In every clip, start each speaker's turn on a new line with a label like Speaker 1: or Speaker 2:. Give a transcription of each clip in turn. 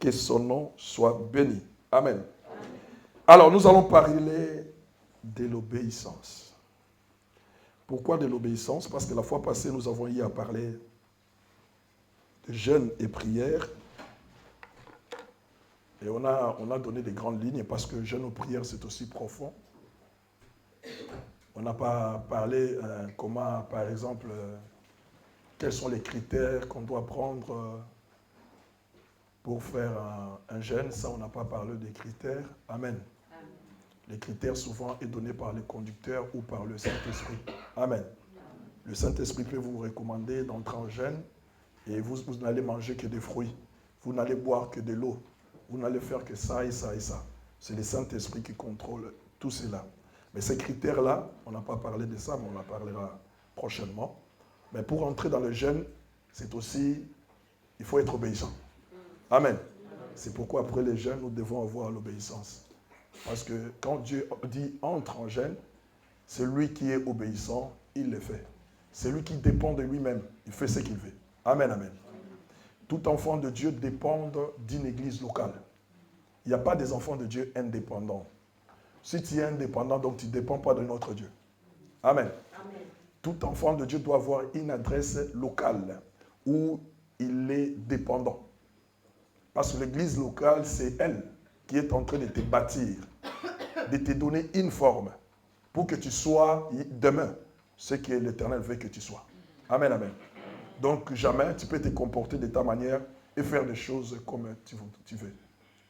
Speaker 1: Que son nom soit béni. Amen. Alors, nous allons parler de l'obéissance. Pourquoi de l'obéissance? Parce que la fois passée, nous avons eu à parler de jeûne et prière. Et on a donné des grandes lignes parce que jeûne ou prière, c'est aussi profond. On n'a pas parlé comment, par exemple, quels sont les critères qu'on doit prendre pour faire un jeûne. Ça, on n'a pas parlé des critères. Amen. Les critères souvent est donné par le conducteur ou par le Saint-Esprit. Amen. Le Saint-Esprit peut vous recommander d'entrer en jeûne et vous n'allez manger que des fruits. Vous n'allez boire que de l'eau. Vous n'allez faire que ça et ça et ça. C'est le Saint-Esprit qui contrôle tout cela. Mais ces critères-là, on n'a pas parlé de ça, mais on en parlera prochainement. Mais pour entrer dans le jeûne, c'est aussi, il faut être obéissant. Amen. C'est pourquoi après les jeûnes, nous devons avoir l'obéissance. Parce que quand Dieu dit entre en jeûne, c'est lui qui est obéissant, il le fait. C'est lui qui dépend de lui-même, il fait ce qu'il veut. Amen, amen. Tout enfant de Dieu dépend d'une église locale. Il n'y a pas des enfants de Dieu indépendants. Si tu es indépendant, donc tu ne dépends pas de notre Dieu. Amen. Amen. Tout enfant de Dieu doit avoir une adresse locale où il est dépendant. Parce que l'église locale, c'est elle qui est en train de te bâtir, de te donner une forme pour que tu sois demain ce que l'Éternel veut que tu sois. Amen, amen. Donc jamais tu peux te comporter de ta manière et faire des choses comme tu veux.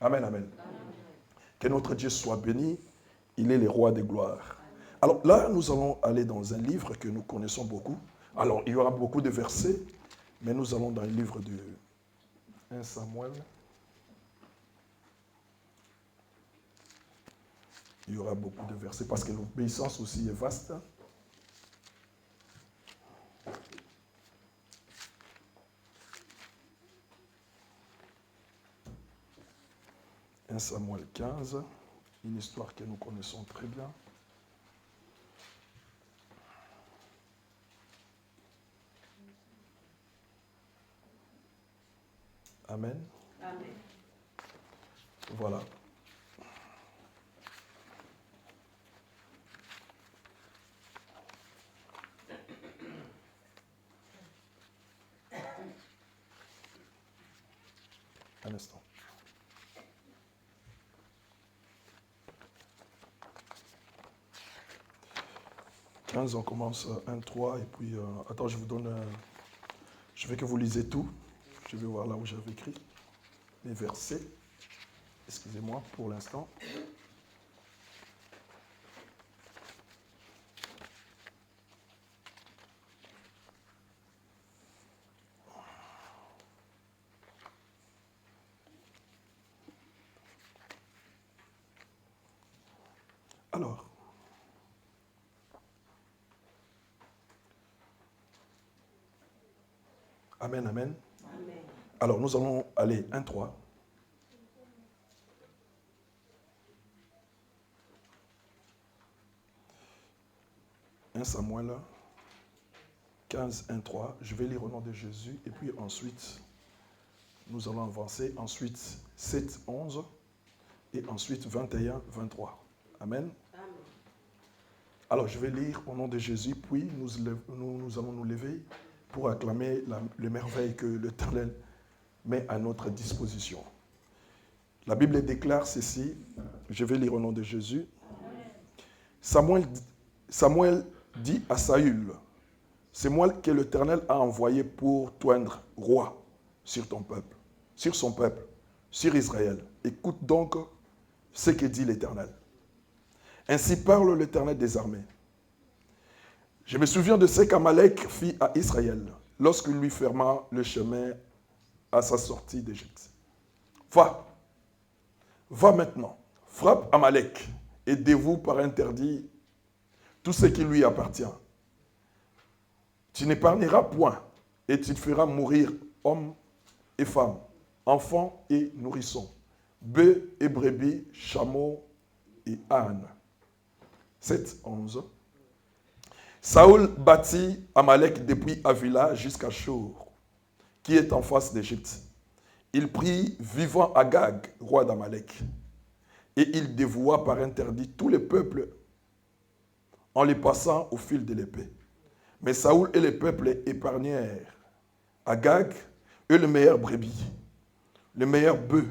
Speaker 1: Amen, amen. Que notre Dieu soit béni. Il est le roi des gloires. Alors là, nous allons aller dans un livre que nous connaissons beaucoup. Alors, il y aura beaucoup de versets, mais nous allons dans le livre de 1 Samuel. Il y aura beaucoup de versets parce que l'obéissance aussi est vaste. « 1 Samuel 15 », une histoire que nous connaissons très bien. Amen. Amen. Voilà. Un instant. On commence 1-3 et puis... attends, je vous donne... je veux que vous lisez tout. Je vais voir là où j'avais écrit les versets. Excusez-moi pour l'instant. Alors... Amen, amen. Amen. Alors, nous allons aller 1-3. « 1 Samuel 15, 1-3. Je vais lire au nom de Jésus. Et puis ensuite, nous allons avancer. Ensuite, 7, 11. Et ensuite, 21, 23. Amen. Amen. Alors, je vais lire au nom de Jésus. Puis, nous allons nous lever pour acclamer les merveilles que l'Éternel met à notre disposition. La Bible déclare ceci, je vais lire au nom de Jésus. Samuel dit à Saül, c'est moi que l'Éternel a envoyé pour t'oindre roi sur ton peuple, sur son peuple, sur Israël. Écoute donc ce que dit l'Éternel. Ainsi parle l'Éternel des armées. Je me souviens de ce qu'Amalek fit à Israël lorsqu'il lui ferma le chemin à sa sortie d'Égypte. Va maintenant, frappe Amalek et dévoue par interdit tout ce qui lui appartient. Tu n'épargneras point et tu feras mourir hommes et femmes, enfants et nourrissons, bœufs et brebis, chameaux et ânes. 7, 11. Saül bâtit Amalek depuis Avila jusqu'à Shur, qui est en face d'Égypte. il prit vivant Agag, roi d'Amalek, et il dévoua par interdit tous les peuples en les passant au fil de l'épée. Mais Saoul et les peuples épargnèrent Agag et les meilleures brebis, les meilleurs bœufs,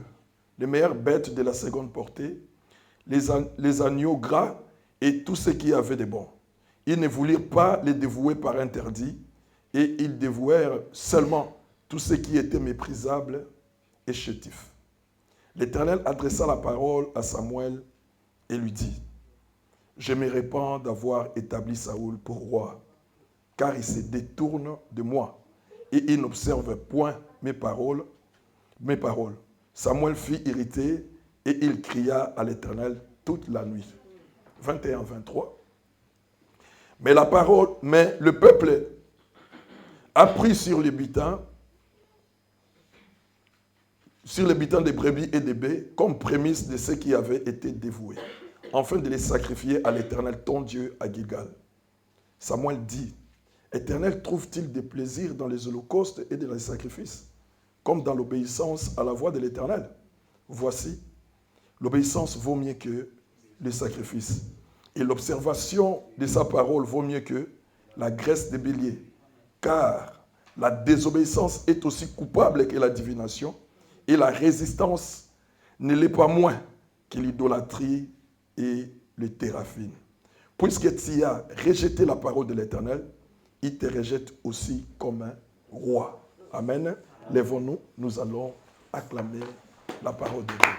Speaker 1: les meilleures bêtes de la seconde portée, les agneaux gras et tout ce qui avait de bon. Ils ne voulurent pas les dévouer par interdit, et ils dévouèrent seulement tout ce qui était méprisable et chétif. L'Éternel adressa la parole à Samuel et lui dit, « Je me répands d'avoir établi Saoul pour roi, car il se détourne de moi, et il n'observe point mes paroles. Samuel fut irrité, et il cria à l'Éternel toute la nuit. 21-23. Mais le peuple a pris sur les butins des brebis et des baies, comme prémisse de ce qui avait été dévoué, afin de les sacrifier à l'Éternel, ton Dieu, à Gilgal. Samuel dit, Éternel trouve-t-il des plaisirs dans les holocaustes et dans les sacrifices, comme dans l'obéissance à la voix de l'Éternel? Voici, l'obéissance vaut mieux que les sacrifices, et l'observation de sa parole vaut mieux que la graisse des béliers, car la désobéissance est aussi coupable que la divination, et la résistance ne l'est pas moins que l'idolâtrie et le téraphine. Puisque tu as rejeté la parole de l'Éternel, il te rejette aussi comme un roi. Amen. Lèvons-nous, nous allons acclamer la parole de Dieu.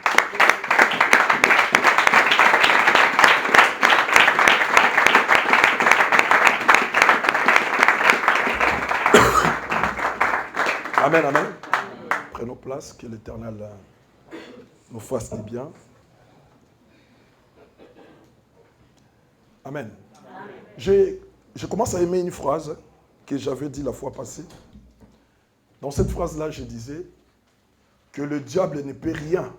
Speaker 1: Amen, amen. Prenons place, que l'Éternel nous fasse du bien. Amen. Je commence à aimer une phrase que j'avais dit la fois passée. Dans cette phrase-là, je disais que le diable ne peut rien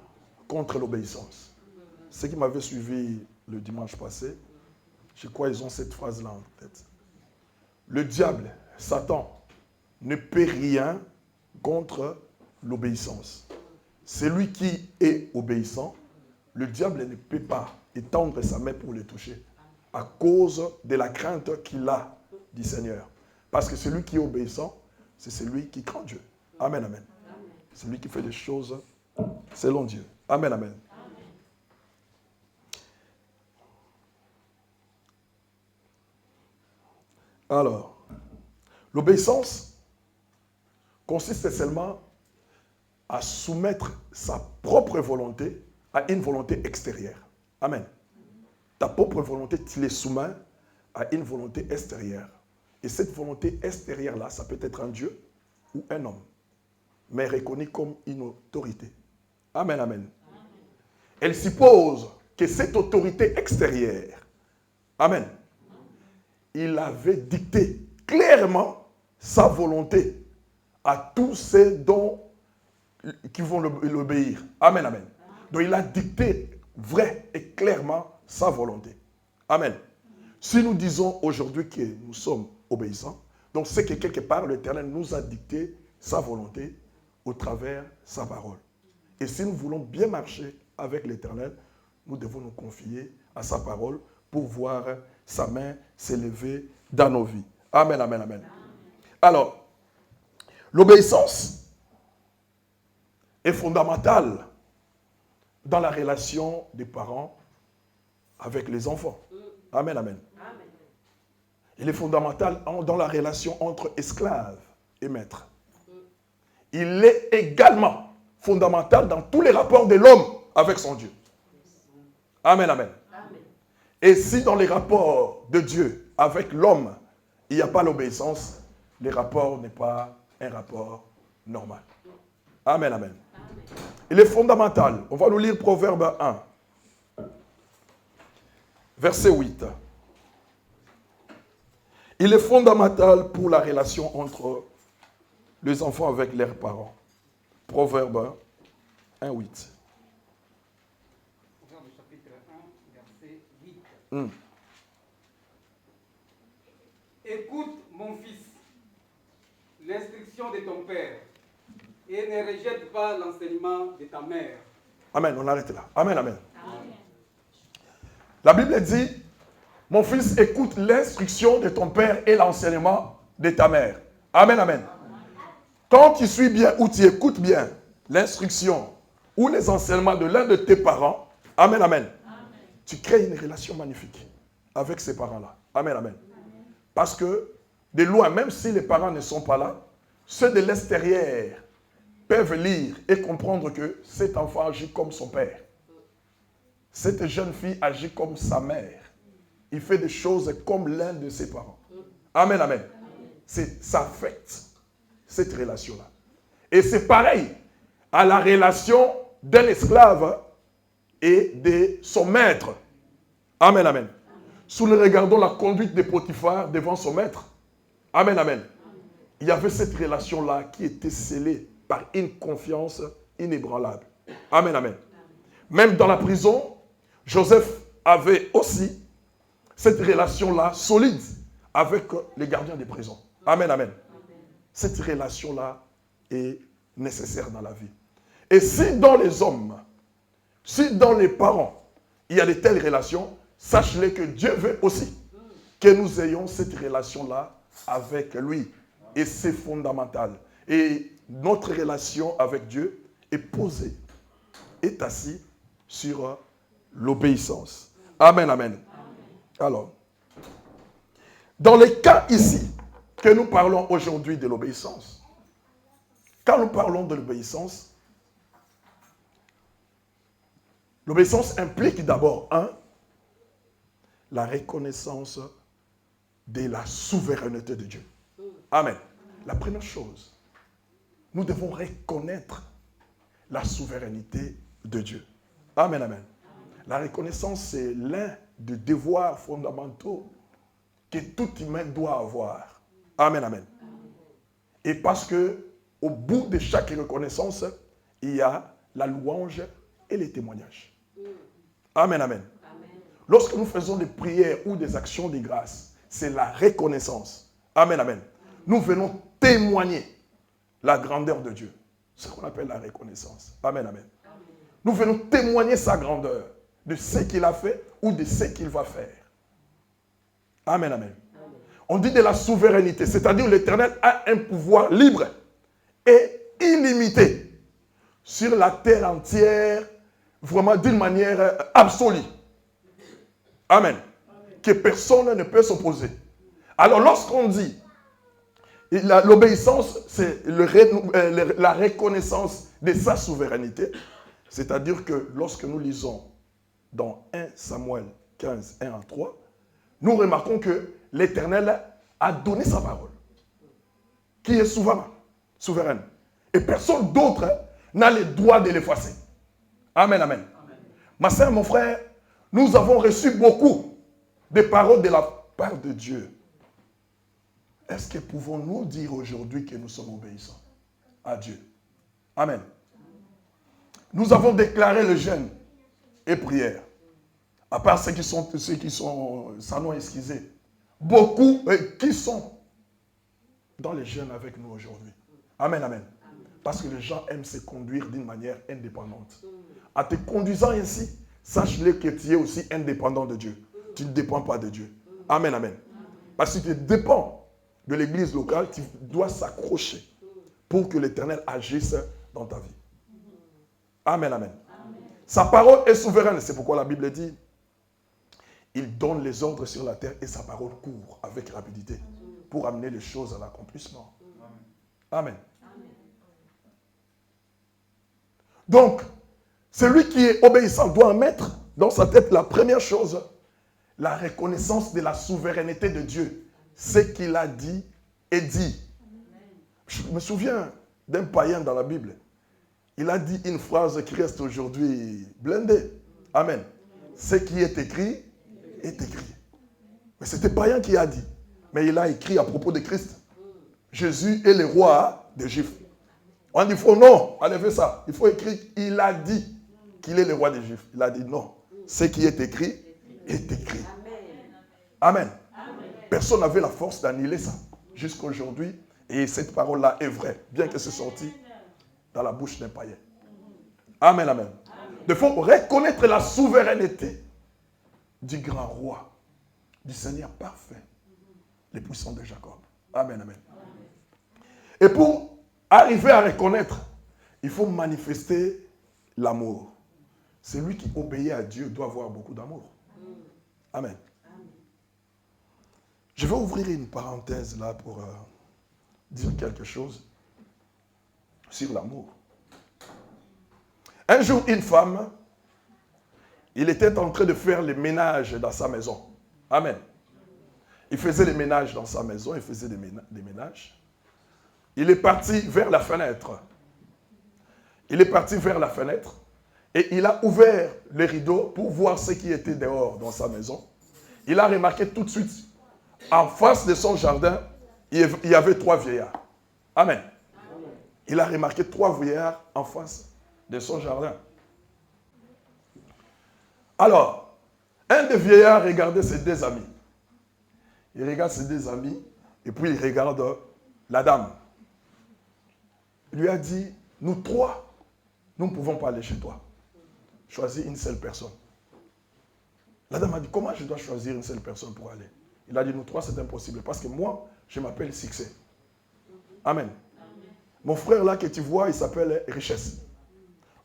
Speaker 1: contre l'obéissance. Ceux qui m'avaient suivi le dimanche passé, je crois qu'ils ont cette phrase-là en tête. Le diable, Satan, ne peut rien contre l'obéissance. Celui qui est obéissant, le diable ne peut pas étendre sa main pour le toucher à cause de la crainte qu'il a du Seigneur. Parce que celui qui est obéissant, c'est celui qui craint Dieu. Amen, amen. Celui qui fait des choses selon Dieu. Amen, amen. Alors, l'obéissance consiste seulement à soumettre sa propre volonté à une volonté extérieure. Amen. Ta propre volonté, tu les soumets à une volonté extérieure. Et cette volonté extérieure-là, ça peut être un Dieu ou un homme, mais reconnu comme une autorité. Amen, amen. Elle suppose que cette autorité extérieure, amen, il avait dicté clairement sa volonté à tous ceux qui vont l'obéir. Amen, amen. Donc il a dicté vrai et clairement sa volonté. Amen. Si nous disons aujourd'hui que nous sommes obéissants, donc c'est que quelque part l'Éternel nous a dicté sa volonté au travers de sa parole. Et si nous voulons bien marcher avec l'Éternel, nous devons nous confier à sa parole pour voir sa main s'élever dans nos vies. Amen, amen, amen. Alors, l'obéissance est fondamentale dans la relation des parents avec les enfants. Amen, amen. Il est fondamental dans la relation entre esclaves et maîtres. Il est également fondamental dans tous les rapports de l'homme avec son Dieu. Amen, amen. Et si dans les rapports de Dieu avec l'homme, il n'y a pas l'obéissance, le rapport n'est pas un rapport normal. Amen, amen. Il est fondamental. On va nous lire Proverbe 1, verset 8. Il est fondamental pour la relation entre les enfants avec leurs parents. Proverbe 1, 8.
Speaker 2: Proverbe chapitre 1, verset 8. Écoute, mon fils, l'instruction de ton père Et ne rejette pas l'enseignement de ta mère.
Speaker 1: Amen, on arrête là. Amen, amen. La Bible dit, mon fils, écoute l'instruction de ton père et l'enseignement de ta mère. Amen, amen. Quand tu suis bien ou tu écoutes bien l'instruction ou les enseignements de l'un de tes parents, amen, amen, tu crées une relation magnifique avec ces parents-là. Amen, amen. Parce que de loin, même si les parents ne sont pas là, ceux de l'extérieur peuvent lire et comprendre que cet enfant agit comme son père. Cette jeune fille agit comme sa mère. Il fait des choses comme l'un de ses parents. Amen, amen. Ça affecte cette relation-là. Et c'est pareil à la relation d'un esclave et de son maître. Amen, amen. Si nous regardons la conduite de Potiphar devant son maître, amen, amen, il y avait cette relation-là qui était scellée par une confiance inébranlable. Amen, amen. Même dans la prison, Joseph avait aussi cette relation-là solide avec les gardiens des prisons. Amen, amen. Cette relation-là est nécessaire dans la vie. Et si dans les hommes, si dans les parents, il y a de telles relations, sache-les que Dieu veut aussi que nous ayons cette relation-là avec lui. Et c'est fondamental. Et notre relation avec Dieu est posée, est assise sur l'obéissance. Amen, amen. Alors, dans les cas ici que nous parlons aujourd'hui de l'obéissance, quand nous parlons de l'obéissance implique d'abord, la reconnaissance de la souveraineté de Dieu. Amen. La première chose, nous devons reconnaître la souveraineté de Dieu. Amen, amen. La reconnaissance, c'est l'un des devoirs fondamentaux que tout humain doit avoir. Amen, amen. Et parce que au bout de chaque reconnaissance, il y a la louange et les témoignages. Amen, amen. Lorsque nous faisons des prières ou des actions de grâce, c'est la reconnaissance. Amen, amen. Nous venons témoigner la grandeur de Dieu. C'est ce qu'on appelle la reconnaissance. Amen, amen. Nous venons témoigner sa grandeur, de ce qu'il a fait ou de ce qu'il va faire. Amen, amen. On dit de la souveraineté, c'est-à-dire l'Éternel a un pouvoir libre et illimité sur la terre entière, vraiment d'une manière absolue. Amen. Que personne ne peut s'opposer. Alors lorsqu'on dit l'obéissance, c'est la reconnaissance de sa souveraineté, c'est-à-dire que lorsque nous lisons dans 1 Samuel 15, 1 à 3, nous remarquons que l'Éternel a donné sa parole, qui est souveraine. Et personne d'autre n'a le droit de l'effacer. Amen, amen. Ma sœur, mon frère, nous avons reçu beaucoup de paroles de la part de Dieu. Est-ce que pouvons-nous dire aujourd'hui que nous sommes obéissants à Dieu? Amen. Nous avons déclaré le jeûne et prière. À part ceux qui sont sans nous excuser. Beaucoup qui sont dans le jeûne avec nous aujourd'hui. Amen, amen. Parce que les gens aiment se conduire d'une manière indépendante. En te conduisant ainsi, sache-le que tu es aussi indépendant de Dieu. Tu ne dépends pas de Dieu. Amen, amen. Parce que tu dépends de l'église locale, tu dois s'accrocher pour que l'Éternel agisse dans ta vie. Amen, amen. Sa parole est souveraine. C'est pourquoi la Bible dit, il donne les ordres sur la terre et sa parole court avec rapidité pour amener les choses à l'accomplissement. Amen. Donc, celui qui est obéissant doit mettre dans sa tête la première chose, la reconnaissance de la souveraineté de Dieu. Ce qu'il a dit est dit. Je me souviens d'un païen dans la Bible. Il a dit une phrase qui reste aujourd'hui blindée. Amen. Ce qui est écrit, est écrit. Mais c'était païen qui a dit. Mais il a écrit à propos de Christ. Jésus est le roi des Juifs. On dit, non, enlevez ça. Il faut écrire, il a dit qu'il est le roi des Juifs. Il a dit non. Ce qui est écrit, est écrit. Amen. Personne n'avait la force d'annuler ça jusqu'à aujourd'hui. Et cette parole-là est vraie. Bien que c'est sorti dans la bouche d'un païen. Amen, amen. Il faut reconnaître la souveraineté du grand roi, du Seigneur parfait, le puissant de Jacob. Amen, amen. Et pour arriver à reconnaître, il faut manifester l'amour. Celui qui obéit à Dieu doit avoir beaucoup d'amour. Amen. Je vais ouvrir une parenthèse là pour dire quelque chose sur l'amour. Un jour, une femme, il était en train de faire le ménage dans sa maison. Amen. Il faisait le ménage dans sa maison, il faisait des ménages. Il est parti vers la fenêtre. Il est parti vers la fenêtre et il a ouvert les rideaux pour voir ce qui était dehors dans sa maison. Il a remarqué tout de suite, en face de son jardin, il y avait 3 vieillards. Amen. Il a remarqué 3 vieillards en face de son jardin. Alors, un des vieillards regardait ses 2 amis. Il regarde ses 2 amis et puis il regarde la dame. Il lui a dit, nous 3, nous ne pouvons pas aller chez toi. Choisis une seule personne. La dame a dit, comment je dois choisir une seule personne pour aller? Il a dit, nous 3, c'est impossible parce que moi, je m'appelle succès. Amen. Mon frère là que tu vois, il s'appelle richesse.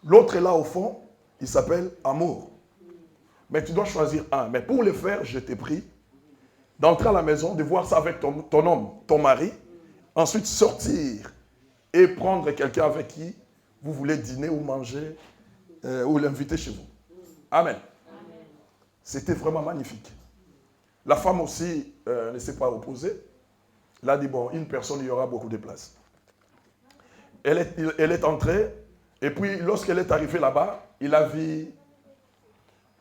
Speaker 1: L'autre est là au fond, il s'appelle amour. Mais tu dois choisir un. Mais pour le faire, je t'ai pris d'entrer à la maison, de voir ça avec ton homme, ton mari, ensuite sortir et prendre quelqu'un avec qui vous voulez dîner ou manger ou l'inviter chez vous. Amen. C'était vraiment magnifique. La femme aussi ne s'est pas opposée. Elle a dit, bon, une personne, il y aura beaucoup de place. Elle est entrée, et puis lorsqu'elle est arrivée là-bas, il a vu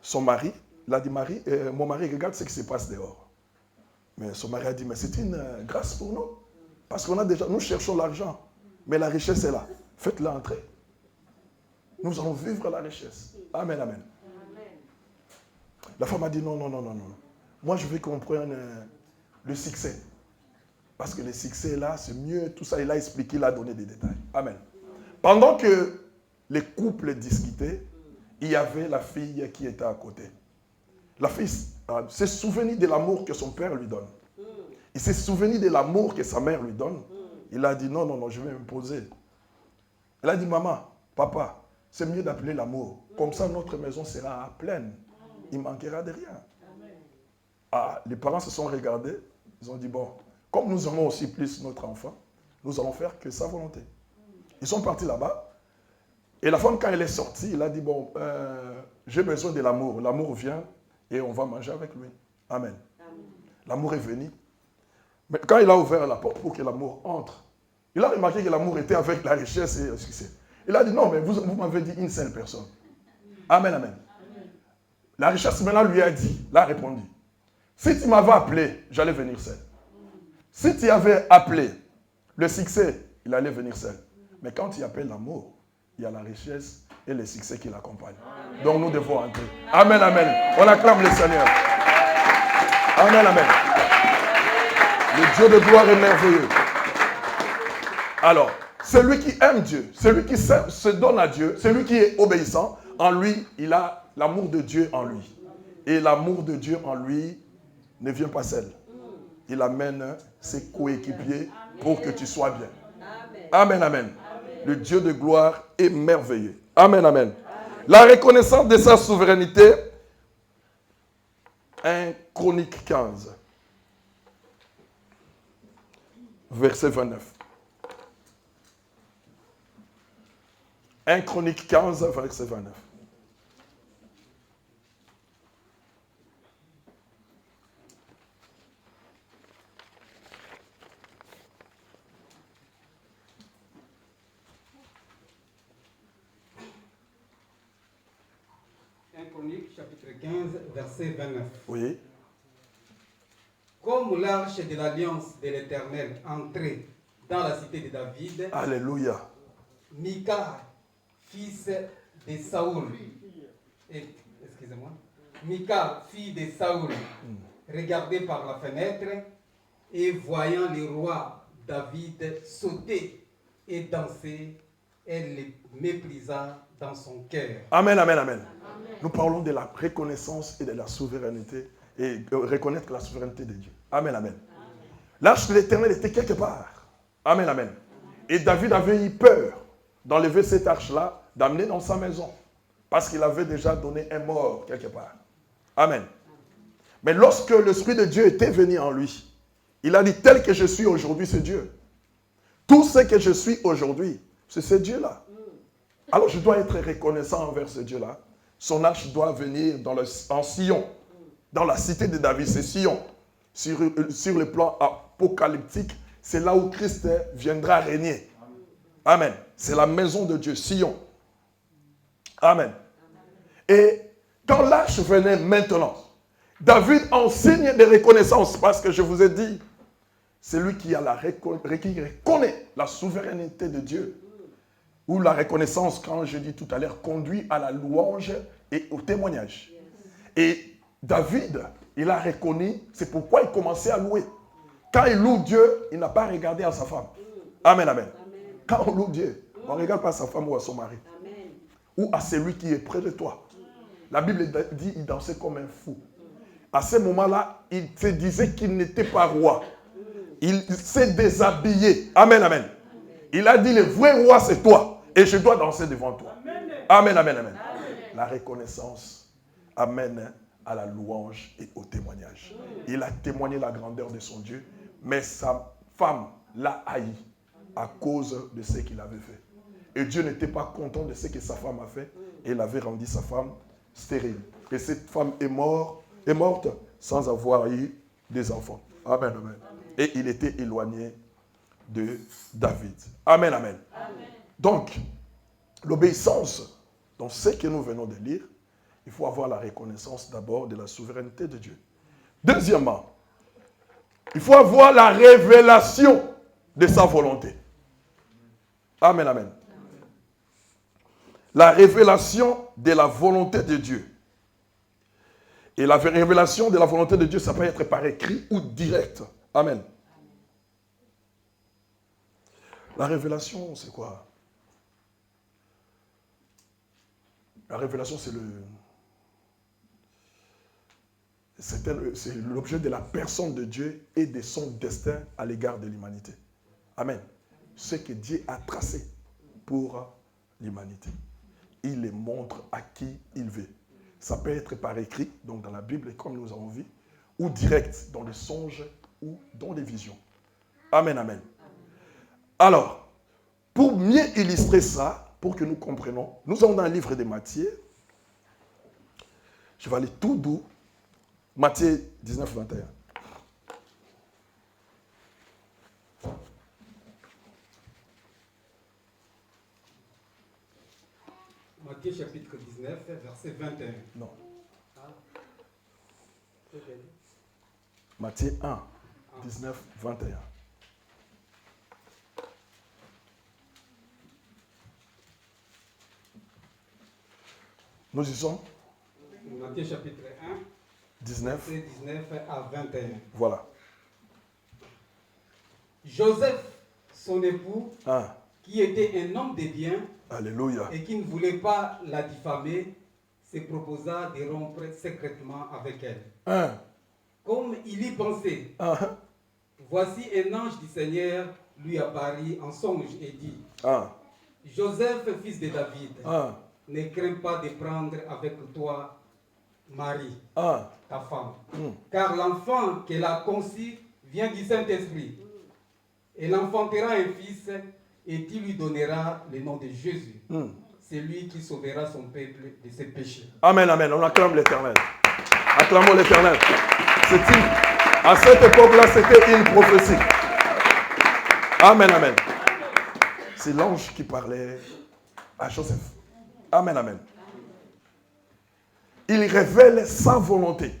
Speaker 1: son mari. Il a dit, mon mari, regarde ce qui se passe dehors. Mais son mari a dit, mais c'est une grâce pour nous. Parce qu'on a déjà, nous cherchons l'argent, mais la richesse est là. Faites-la entrer. Nous allons vivre la richesse. Amen, amen. La femme a dit, non. Moi, je veux qu'on prenne le succès. Parce que le succès là, c'est mieux. Tout ça, il a expliqué, il a donné des détails. Amen. Pendant que les couples discutaient, il y avait la fille qui était à côté. La fille s'est souvenue de l'amour que son père lui donne. Il s'est souvenu de l'amour que sa mère lui donne. Il a dit, non, je vais me poser. Elle a dit, maman, papa, c'est mieux d'appeler l'amour. Comme ça, notre maison sera pleine. Il ne manquera de rien. Les parents se sont regardés. Ils ont dit, bon, comme nous aimons aussi plus notre enfant, nous allons faire que sa volonté. Ils sont partis là-bas. Et la femme, quand elle est sortie, elle a dit, bon, j'ai besoin de l'amour. L'amour vient et on va manger avec lui. Amen. L'amour est venu. Mais quand il a ouvert la porte pour que l'amour entre, il a remarqué que l'amour était avec la richesse et le succès. Il a dit, non, mais vous m'avez dit une seule personne. Amen, amen. La richesse maintenant lui a dit, l'a répondu, si tu m'avais appelé, j'allais venir seul. Si tu avais appelé le succès, il allait venir seul. Mais quand tu appelles l'amour, il y a la richesse et le succès qui l'accompagnent. Donc nous devons entrer. Amen, amen. On acclame le Seigneur. Amen, amen. Le Dieu de gloire est merveilleux. Alors, celui qui aime Dieu, celui qui se donne à Dieu, celui qui est obéissant, en lui, il a l'amour de Dieu en lui. Et l'amour de Dieu en lui ne vient pas seul. Il amène ses coéquipiers pour que tu sois bien. Amen, amen. Le Dieu de gloire est merveilleux. Amen, amen. La reconnaissance de sa souveraineté, 1 Chronique 15, verset 29. 1 Chronique 15, verset 29.
Speaker 2: Chronique, chapitre 15, verset 29.
Speaker 1: Oui.
Speaker 2: Comme l'arche de l'alliance de l'Éternel entrait dans la cité de David,
Speaker 1: Alléluia.
Speaker 2: Mika, fils de Saoul, excusez-moi, Mika, fille de Saoul, regardait par la fenêtre et voyant le roi David sauter et danser, elle les méprisa dans son cœur.
Speaker 1: Amen, amen, amen. Nous parlons de la reconnaissance et de la souveraineté et reconnaître la souveraineté de Dieu. Amen, amen. L'arche de l'Éternel était quelque part. Amen, amen. Et David avait eu peur d'enlever cette arche-là, d'amener dans sa maison. Parce qu'il avait déjà donné un mort quelque part. Amen. Mais lorsque l'Esprit de Dieu était venu en lui, il a dit, tel que je suis aujourd'hui, c'est Dieu. Tout ce que je suis aujourd'hui, c'est ce Dieu-là. Alors je dois être reconnaissant envers ce Dieu-là. Son arche doit venir en Sion, dans la cité de David, c'est Sion. Sur le plan apocalyptique, c'est là où Christ viendra régner. Amen. C'est la maison de Dieu, Sion. Amen. Et quand l'arche venait maintenant, David enseigne des reconnaissances parce que je vous ai dit, c'est lui qui reconnaît la souveraineté de Dieu. Ou la reconnaissance, quand je dis tout à l'heure, conduit à la louange et au témoignage. Et David, il a reconnu, c'est pourquoi il commençait à louer. Quand il loue Dieu, il n'a pas regardé à sa femme. Amen, amen. Quand on loue Dieu, on ne regarde pas à sa femme ou à son mari. Ou à celui qui est près de toi. La Bible dit qu'il dansait comme un fou. À ce moment-là, il se disait qu'il n'était pas roi. Il s'est déshabillé. Amen, amen. Il a dit, le vrai roi, c'est toi. Et je dois danser devant toi. Amen, amen, amen. La reconnaissance amène à la louange et au témoignage. Il a témoigné la grandeur de son Dieu, mais sa femme l'a haï à cause de ce qu'il avait fait. Et Dieu n'était pas content de ce que sa femme a fait, et il avait rendu sa femme stérile. Et cette femme est morte sans avoir eu des enfants. Amen, amen. Et il était éloigné de David. Amen, amen. Donc, l'obéissance, dans ce que nous venons de lire, il faut avoir la reconnaissance d'abord de la souveraineté de Dieu. Deuxièmement, il faut avoir la révélation de sa volonté. Amen, amen. La révélation de la volonté de Dieu. Et la révélation de la volonté de Dieu, ça peut être par écrit ou direct. Amen. La révélation, c'est quoi? La révélation, c'est l'objet de la personne de Dieu et de son destin à l'égard de l'humanité. Amen. Ce que Dieu a tracé pour l'humanité. Il les montre à qui il veut. Ça peut être par écrit, donc dans la Bible, comme nous avons vu, ou direct, dans les songes ou dans les visions. Amen, amen. Alors, pour mieux illustrer ça, pour que nous comprenions, nous sommes dans le livre de Matthieu. Je vais aller tout doux. Matthieu 19, 21.
Speaker 2: Matthieu chapitre 19, verset 21.
Speaker 1: Non. Matthieu 1, 19, 21. Nous y sommes.
Speaker 2: Matthieu chapitre 1,
Speaker 1: 19.
Speaker 2: verset 19 à 21.
Speaker 1: Voilà.
Speaker 2: Joseph, son époux,
Speaker 1: 1.
Speaker 2: qui était un homme de bien,
Speaker 1: Alléluia.
Speaker 2: et qui ne voulait pas la diffamer, se proposa de rompre secrètement avec elle.
Speaker 1: 1.
Speaker 2: Comme il y pensait, voici un ange du Seigneur lui apparut en songe et dit, Joseph, fils de David, ne crains pas de prendre avec toi Marie, ta femme, car l'enfant qu'elle a conçu vient du Saint-Esprit. Elle enfantera un fils et tu lui donneras le nom de Jésus. C'est lui qui sauvera son peuple de ses péchés.
Speaker 1: Amen, amen. On acclame l'Éternel. Acclamons l'Éternel. À cette époque-là, c'était une prophétie. Amen, amen. C'est l'ange qui parlait à Joseph. Amen, amen. Il révèle sa volonté.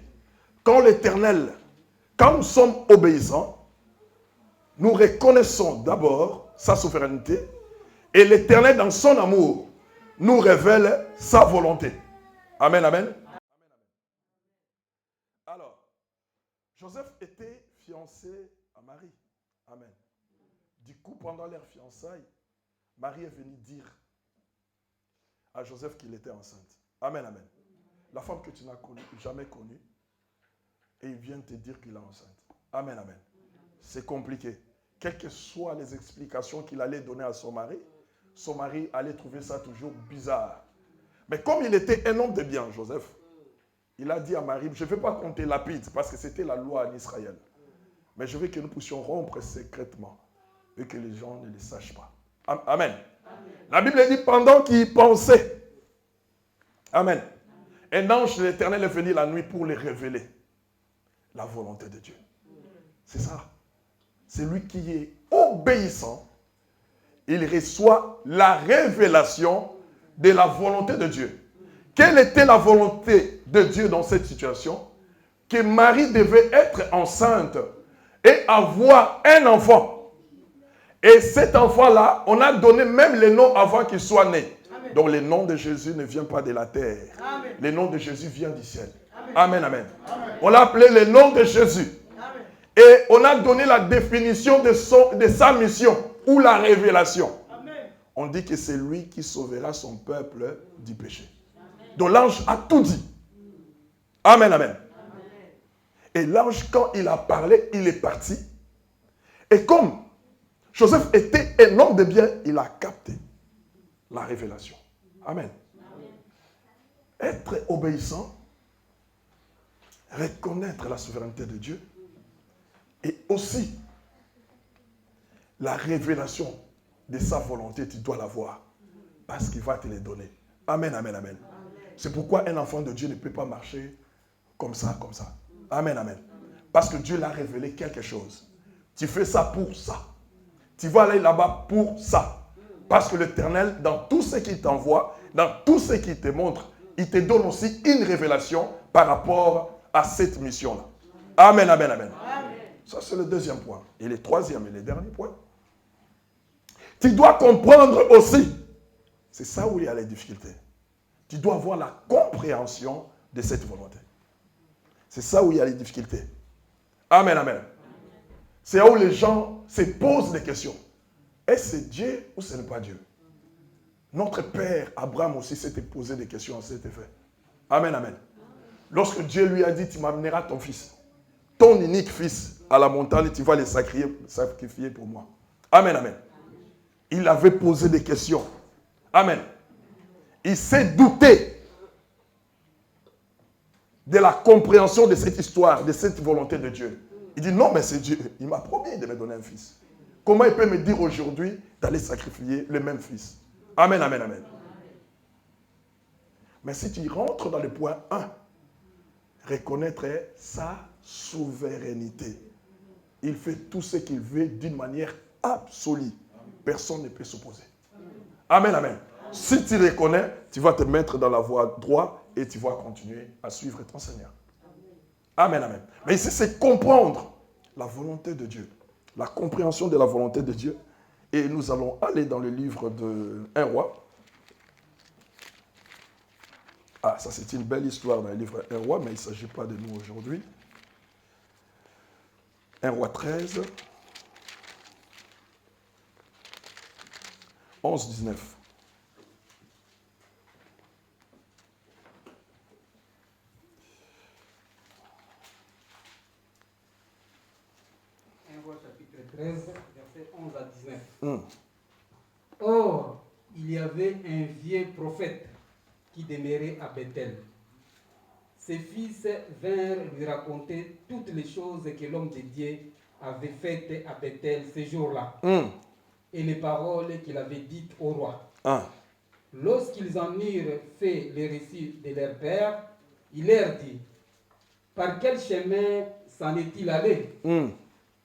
Speaker 1: Quand l'Éternel, quand nous sommes obéissants, nous reconnaissons d'abord sa souveraineté et l'Éternel, dans son amour, nous révèle sa volonté. Amen, amen. Alors, Joseph était fiancé à Marie. Amen. Du coup, pendant leur fiançailles, Marie est venue dire à Joseph qu'il était enceinte. Amen, amen. La femme que tu n'as jamais connue, et il vient te dire qu'il est enceinte. Amen, amen. C'est compliqué. Quelles que soient les explications qu'il allait donner à son mari allait trouver ça toujours bizarre. Mais comme il était un homme de bien, Joseph, il a dit à Marie, je ne vais pas compter lapide, parce que c'était la loi en Israël. Mais je veux que nous puissions rompre secrètement et que les gens ne le sachent pas. Amen. Amen. La Bible dit, pendant qu'il pensait, amen, un ange de l'Éternel est venu la nuit pour lui révéler la volonté de Dieu. C'est ça. C'est lui qui est obéissant. Il reçoit la révélation de la volonté de Dieu. Quelle était la volonté de Dieu dans cette situation? Que Marie devait être enceinte et avoir un enfant. Et cet enfant-là, on a donné même les noms avant qu'il soit né. Amen. Donc le nom de Jésus ne vient pas de la terre. Amen. Le nom de Jésus vient du ciel. Amen, amen. Amen. On l'a appelé le nom de Jésus. Amen. Et on a donné la définition de sa mission ou la révélation. Amen. On dit que c'est lui qui sauvera son peuple du péché. Amen. Donc l'ange a tout dit. Amen, amen. Amen. Et l'ange, quand il a parlé, il est parti. Et comme Joseph était un homme de bien, il a capté la révélation. Amen. Amen. Être obéissant, reconnaître la souveraineté de Dieu et aussi la révélation de sa volonté, tu dois l'avoir parce qu'il va te les donner. Amen, amen, amen. C'est pourquoi un enfant de Dieu ne peut pas marcher comme ça, comme ça. Amen, amen. Parce que Dieu l'a révélé quelque chose. Tu fais ça pour ça. Tu vas aller là-bas pour ça. Parce que l'Éternel, dans tout ce qu'il t'envoie, dans tout ce qu'il te montre, il te donne aussi une révélation par rapport à cette mission-là. Amen, amen, amen. Amen. Ça, c'est le deuxième point. Et le troisième et le dernier point. Tu dois comprendre aussi. C'est ça où il y a les difficultés. Tu dois avoir la compréhension de cette volonté. C'est ça où il y a les difficultés. Amen, amen. C'est là où les gens se posent des questions. Est-ce que c'est Dieu ou ce n'est pas Dieu? Notre père Abraham aussi s'était posé des questions à cet effet. Amen, amen. Lorsque Dieu lui a dit, tu m'amèneras ton fils, ton unique fils, à la montagne, tu vas le sacrifier pour moi. Amen, amen. Il avait posé des questions. Amen. Il s'est douté de la compréhension de cette histoire, de cette volonté de Dieu. Il dit, non, mais c'est Dieu. Il m'a promis de me donner un fils. Comment il peut me dire aujourd'hui d'aller sacrifier le même fils? Amen, amen, amen. Mais si tu rentres dans le point 1, reconnaître sa souveraineté. Il fait tout ce qu'il veut d'une manière absolue. Personne ne peut s'opposer. Amen, amen. Si tu reconnais, tu vas te mettre dans la voie droite et tu vas continuer à suivre ton Seigneur. Amen, amen. Mais ici, c'est comprendre la volonté de Dieu. La compréhension de la volonté de Dieu. Et nous allons aller dans le livre de 1 Roi. Ah, ça c'est une belle histoire dans le livre 1 Roi, mais il ne s'agit pas de nous aujourd'hui. 1 Roi 13, 11, 19.
Speaker 2: Chapitre 13, versets 11 à 19. Or, il y avait un vieux prophète qui demeurait à Bethel. Ses fils vinrent lui raconter toutes les choses que l'homme de Dieu avait faites à Bethel ce jour-là, et les paroles qu'il avait dites au roi. Lorsqu'ils en eurent fait le récit de leur père, il leur dit, par quel chemin s'en est-il allé?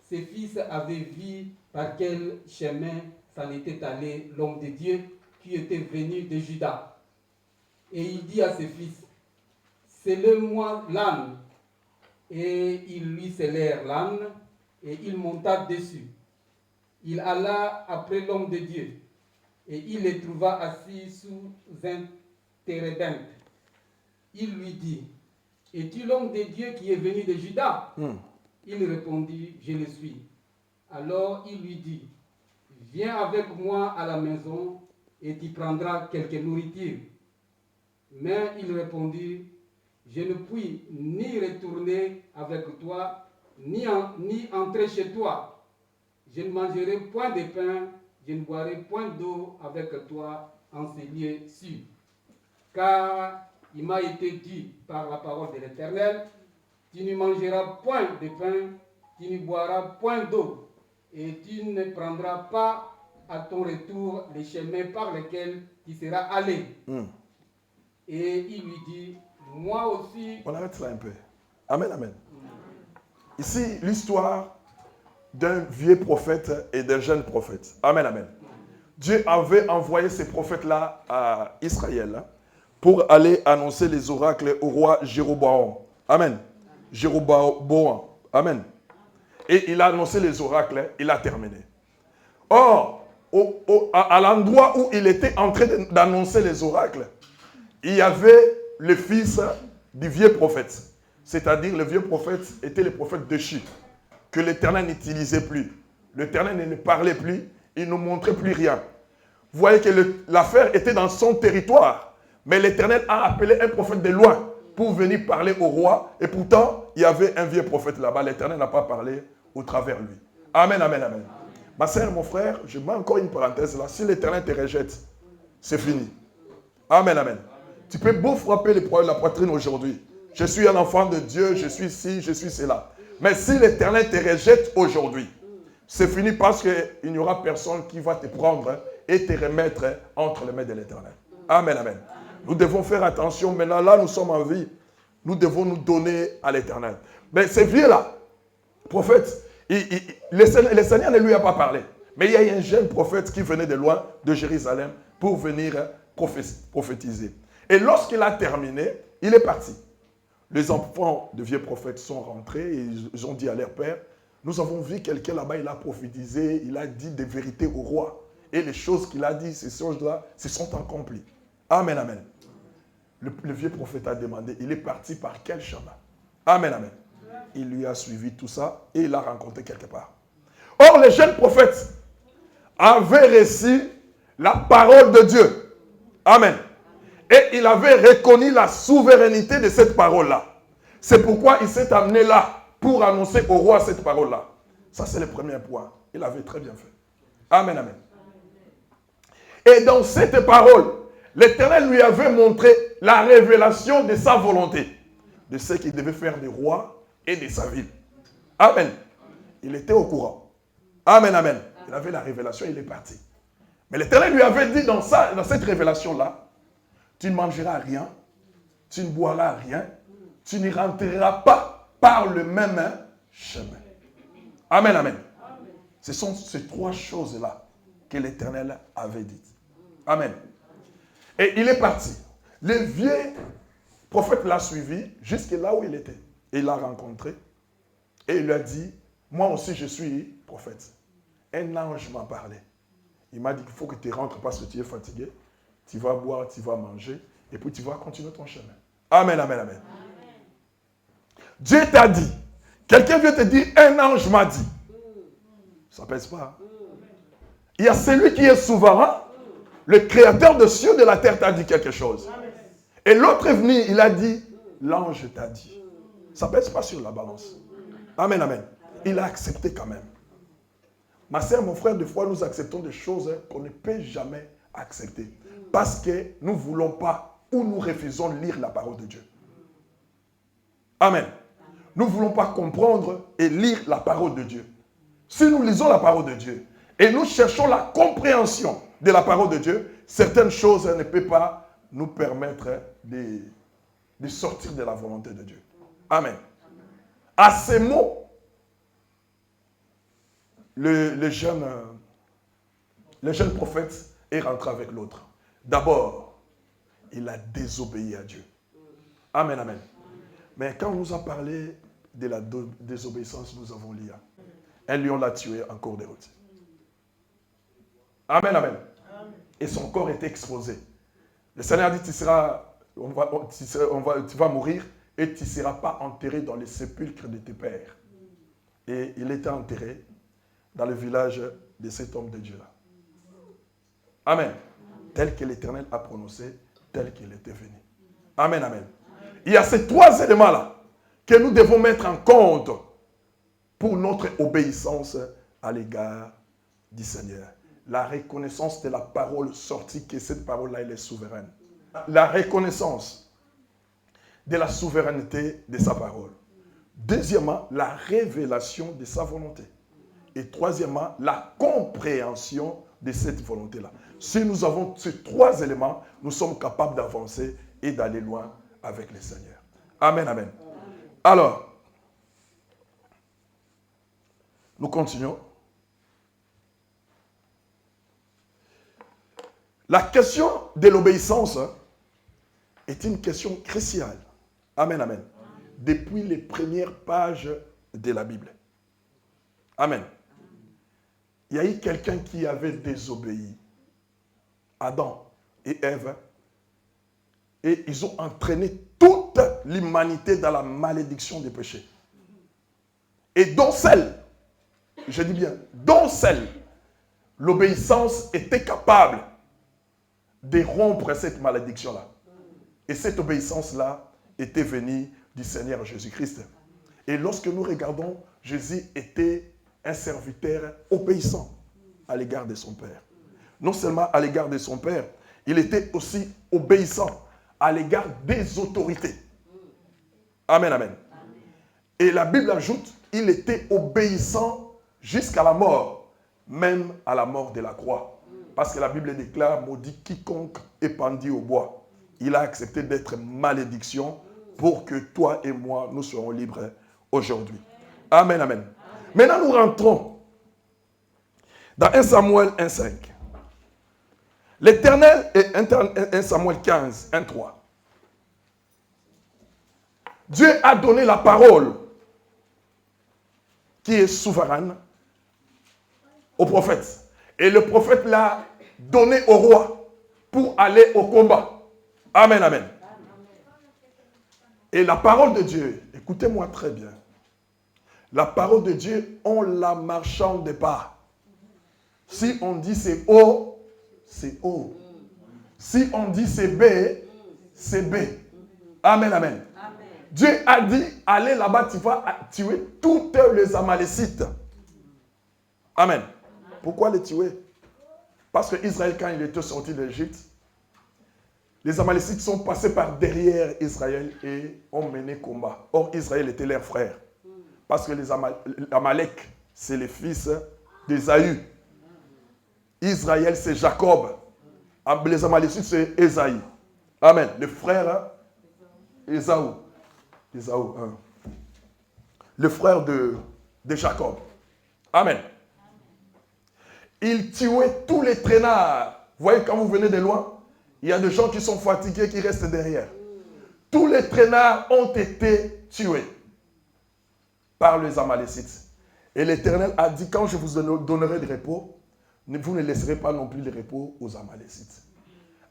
Speaker 2: Ses fils avaient vu par quel chemin s'en était allé l'homme de Dieu qui était venu de Juda. Et il dit à ses fils, scellez-moi l'âne. Et ils lui scellèrent l'âne et il monta dessus. Il alla après l'homme de Dieu et il le trouva assis sous un térébinthe. Il lui dit, es-tu l'homme de Dieu qui est venu de Juda? Il répondit, je le suis. Alors il lui dit, viens avec moi à la maison et tu prendras quelque nourriture. Mais il répondit, je ne puis ni retourner avec toi, ni entrer chez toi. Je ne mangerai point de pain, je ne boirai point d'eau avec toi en ces lieux sûrs. Car il m'a été dit par la parole de l'Éternel, tu ne mangeras point de pain, tu ne boiras point d'eau, et tu ne prendras pas à ton retour les chemins par lesquels tu seras allé. Et il lui dit, moi aussi...
Speaker 1: On arrête là un peu. Amen, amen. Ici, l'histoire d'un vieux prophète et d'un jeune prophète. Amen, amen. Dieu avait envoyé ces prophètes-là à Israël pour aller annoncer les oracles au roi Jéroboam. Amen. Jéroboam. Amen. Et il a annoncé les oracles, il a terminé. Or, à l'endroit où il était en train d'annoncer les oracles, il y avait le fils du vieux prophète. C'est-à-dire le vieux prophète était le prophète déchu, que l'Éternel n'utilisait plus. L'Éternel ne parlait plus, il ne montrait plus rien. Vous voyez que l'affaire était dans son territoire, mais l'Éternel a appelé un prophète de loin pour venir parler au roi, et pourtant, il y avait un vieux prophète là-bas, l'Éternel n'a pas parlé au travers lui. Amen, amen, amen. Ma sœur, mon frère, je mets encore une parenthèse là, si l'Éternel te rejette, c'est fini. Amen, amen. Tu peux beau frapper la poitrine aujourd'hui. Je suis un enfant de Dieu, je suis ci, je suis cela. Mais si l'Éternel te rejette aujourd'hui, c'est fini parce qu'il n'y aura personne qui va te prendre et te remettre entre les mains de l'Éternel. Amen, amen. Nous devons faire attention. Maintenant, là, nous sommes en vie. Nous devons nous donner à l'Éternel. Mais ce vieux-là, prophète, le Seigneur ne lui a pas parlé. Mais il y a un jeune prophète qui venait de loin, de Jérusalem, pour venir prophétiser. Et lorsqu'il a terminé, il est parti. Les enfants de vieux prophètes sont rentrés et ils ont dit à leur père, nous avons vu quelqu'un là-bas, il a prophétisé, il a dit des vérités au roi. Et les choses qu'il a dit, ces choses-là, se sont accomplies. Amen, amen. Le vieux prophète a demandé, il est parti par quel chemin? Amen, amen. Il lui a suivi tout ça et il l'a rencontré quelque part. Or, le jeune prophète avait reçu la parole de Dieu. Amen. Et il avait reconnu la souveraineté de cette parole-là. C'est pourquoi il s'est amené là pour annoncer au roi cette parole-là. Ça, c'est le premier point. Il avait très bien fait. Amen, amen. Et dans cette parole, l'Éternel lui avait montré la révélation de sa volonté, de ce qu'il devait faire des rois et de sa ville. Amen. Il était au courant. Amen, amen. Il avait la révélation, il est parti. Mais l'Éternel lui avait dit dans cette révélation-là, tu ne mangeras rien, tu ne boiras rien, tu n'y rentreras pas par le même chemin. Amen, amen. Ce sont ces trois choses-là que l'Éternel avait dites. Amen. Et il est parti. Le vieux prophète l'a suivi jusqu'à là où il était. Et il l'a rencontré. Et il lui a dit, moi aussi je suis prophète. Un ange m'a parlé. Il m'a dit qu'il faut que tu rentres parce que tu es fatigué. Tu vas boire, tu vas manger, et puis tu vas continuer ton chemin. Amen, amen, amen. Amen. Dieu t'a dit. Quelqu'un vient te dire, un ange m'a dit. Ça ne pèse pas. Il y a celui qui est souverain, le créateur de cieux et de la terre t'a dit quelque chose. Et l'autre est venu, il a dit, l'ange t'a dit. Ça ne pèse pas sur la balance. Amen, amen. Il a accepté quand même. Ma sœur, mon frère, des fois, nous acceptons des choses qu'on ne peut jamais accepter. Parce que nous ne voulons pas ou nous refusons de lire la parole de Dieu. Amen. Nous ne voulons pas comprendre et lire la parole de Dieu. Si nous lisons la parole de Dieu et nous cherchons la compréhension de la parole de Dieu, certaines choses ne peuvent pas nous permettre de sortir de la volonté de Dieu. Amen. À ces mots, le jeune prophète est rentré avec l'autre. D'abord, il a désobéi à Dieu. Amen, amen. Mais quand on nous a parlé de la désobéissance, nous avons lu. Un lion l'a tué en cours de route. Amen, amen. Et son corps était exposé. Le Seigneur dit, tu vas mourir et tu ne seras pas enterré dans les sépulcres de tes pères. Et il était enterré dans le village de cet homme de Dieu-là. Amen. Tel que l'Éternel a prononcé, tel qu'il était venu. Amen, amen. Il y a ces trois éléments-là que nous devons mettre en compte pour notre obéissance à l'égard du Seigneur. La reconnaissance de la parole sortie, que cette parole-là, elle est souveraine. La reconnaissance de la souveraineté de sa parole. Deuxièmement, la révélation de sa volonté. Et troisièmement, la compréhension de cette volonté-là. Si nous avons ces trois éléments, nous sommes capables d'avancer et d'aller loin avec le Seigneur. Amen, amen. Alors, nous continuons. La question de l'obéissance est une question cruciale. Amen, amen. Depuis les premières pages de la Bible. Amen. Il y a eu quelqu'un qui avait désobéi. Adam et Ève. Et ils ont entraîné toute l'humanité dans la malédiction des péchés. Et dont celle, je dis bien, dont celle, l'obéissance était capable de rompre cette malédiction-là. Et cette obéissance-là était venue du Seigneur Jésus-Christ. Et lorsque nous regardons, Jésus était un serviteur obéissant à l'égard de son Père. Non seulement à l'égard de son Père, il était aussi obéissant à l'égard des autorités. Amen, amen. Et la Bible ajoute, il était obéissant jusqu'à la mort, même à la mort de la croix. Parce que la Bible déclare, maudit quiconque est pendu au bois. Il a accepté d'être malédiction pour que toi et moi, nous soyons libres aujourd'hui. Amen, amen. Maintenant, nous rentrons dans 1 Samuel 1,5. L'Éternel est 1 Samuel 15, 1, 3. Dieu a donné la parole qui est souveraine au prophète. Et le prophète l'a donné au roi pour aller au combat. Amen, amen. Et la parole de Dieu, écoutez-moi très bien. La parole de Dieu, on ne la marchande pas. Si on dit c'est O, c'est O. Si on dit c'est B, c'est B. Amen, amen. Dieu a dit, allez là-bas, tu vas tuer tous les Amalécites. Amen. Pourquoi les tuer? Parce que Israël, quand il était sorti d'Égypte, les Amalécites sont passés par derrière Israël et ont mené combat. Or, Israël était leur frère. Parce que les Amalek, c'est les fils d'Ésaü. Israël, c'est Jacob. Les Amalécites, c'est Ésaïe. Amen. Le frère Ésaü. Ésaü, hein. Le frère de Jacob. Amen. Il tuait tous les traînards. Vous voyez, quand vous venez de loin, il y a des gens qui sont fatigués, qui restent derrière. Tous les traînards ont été tués par les Amalécites. Et l'Éternel a dit, quand je vous donnerai du repos, vous ne laisserez pas non plus le repos aux Amalécites.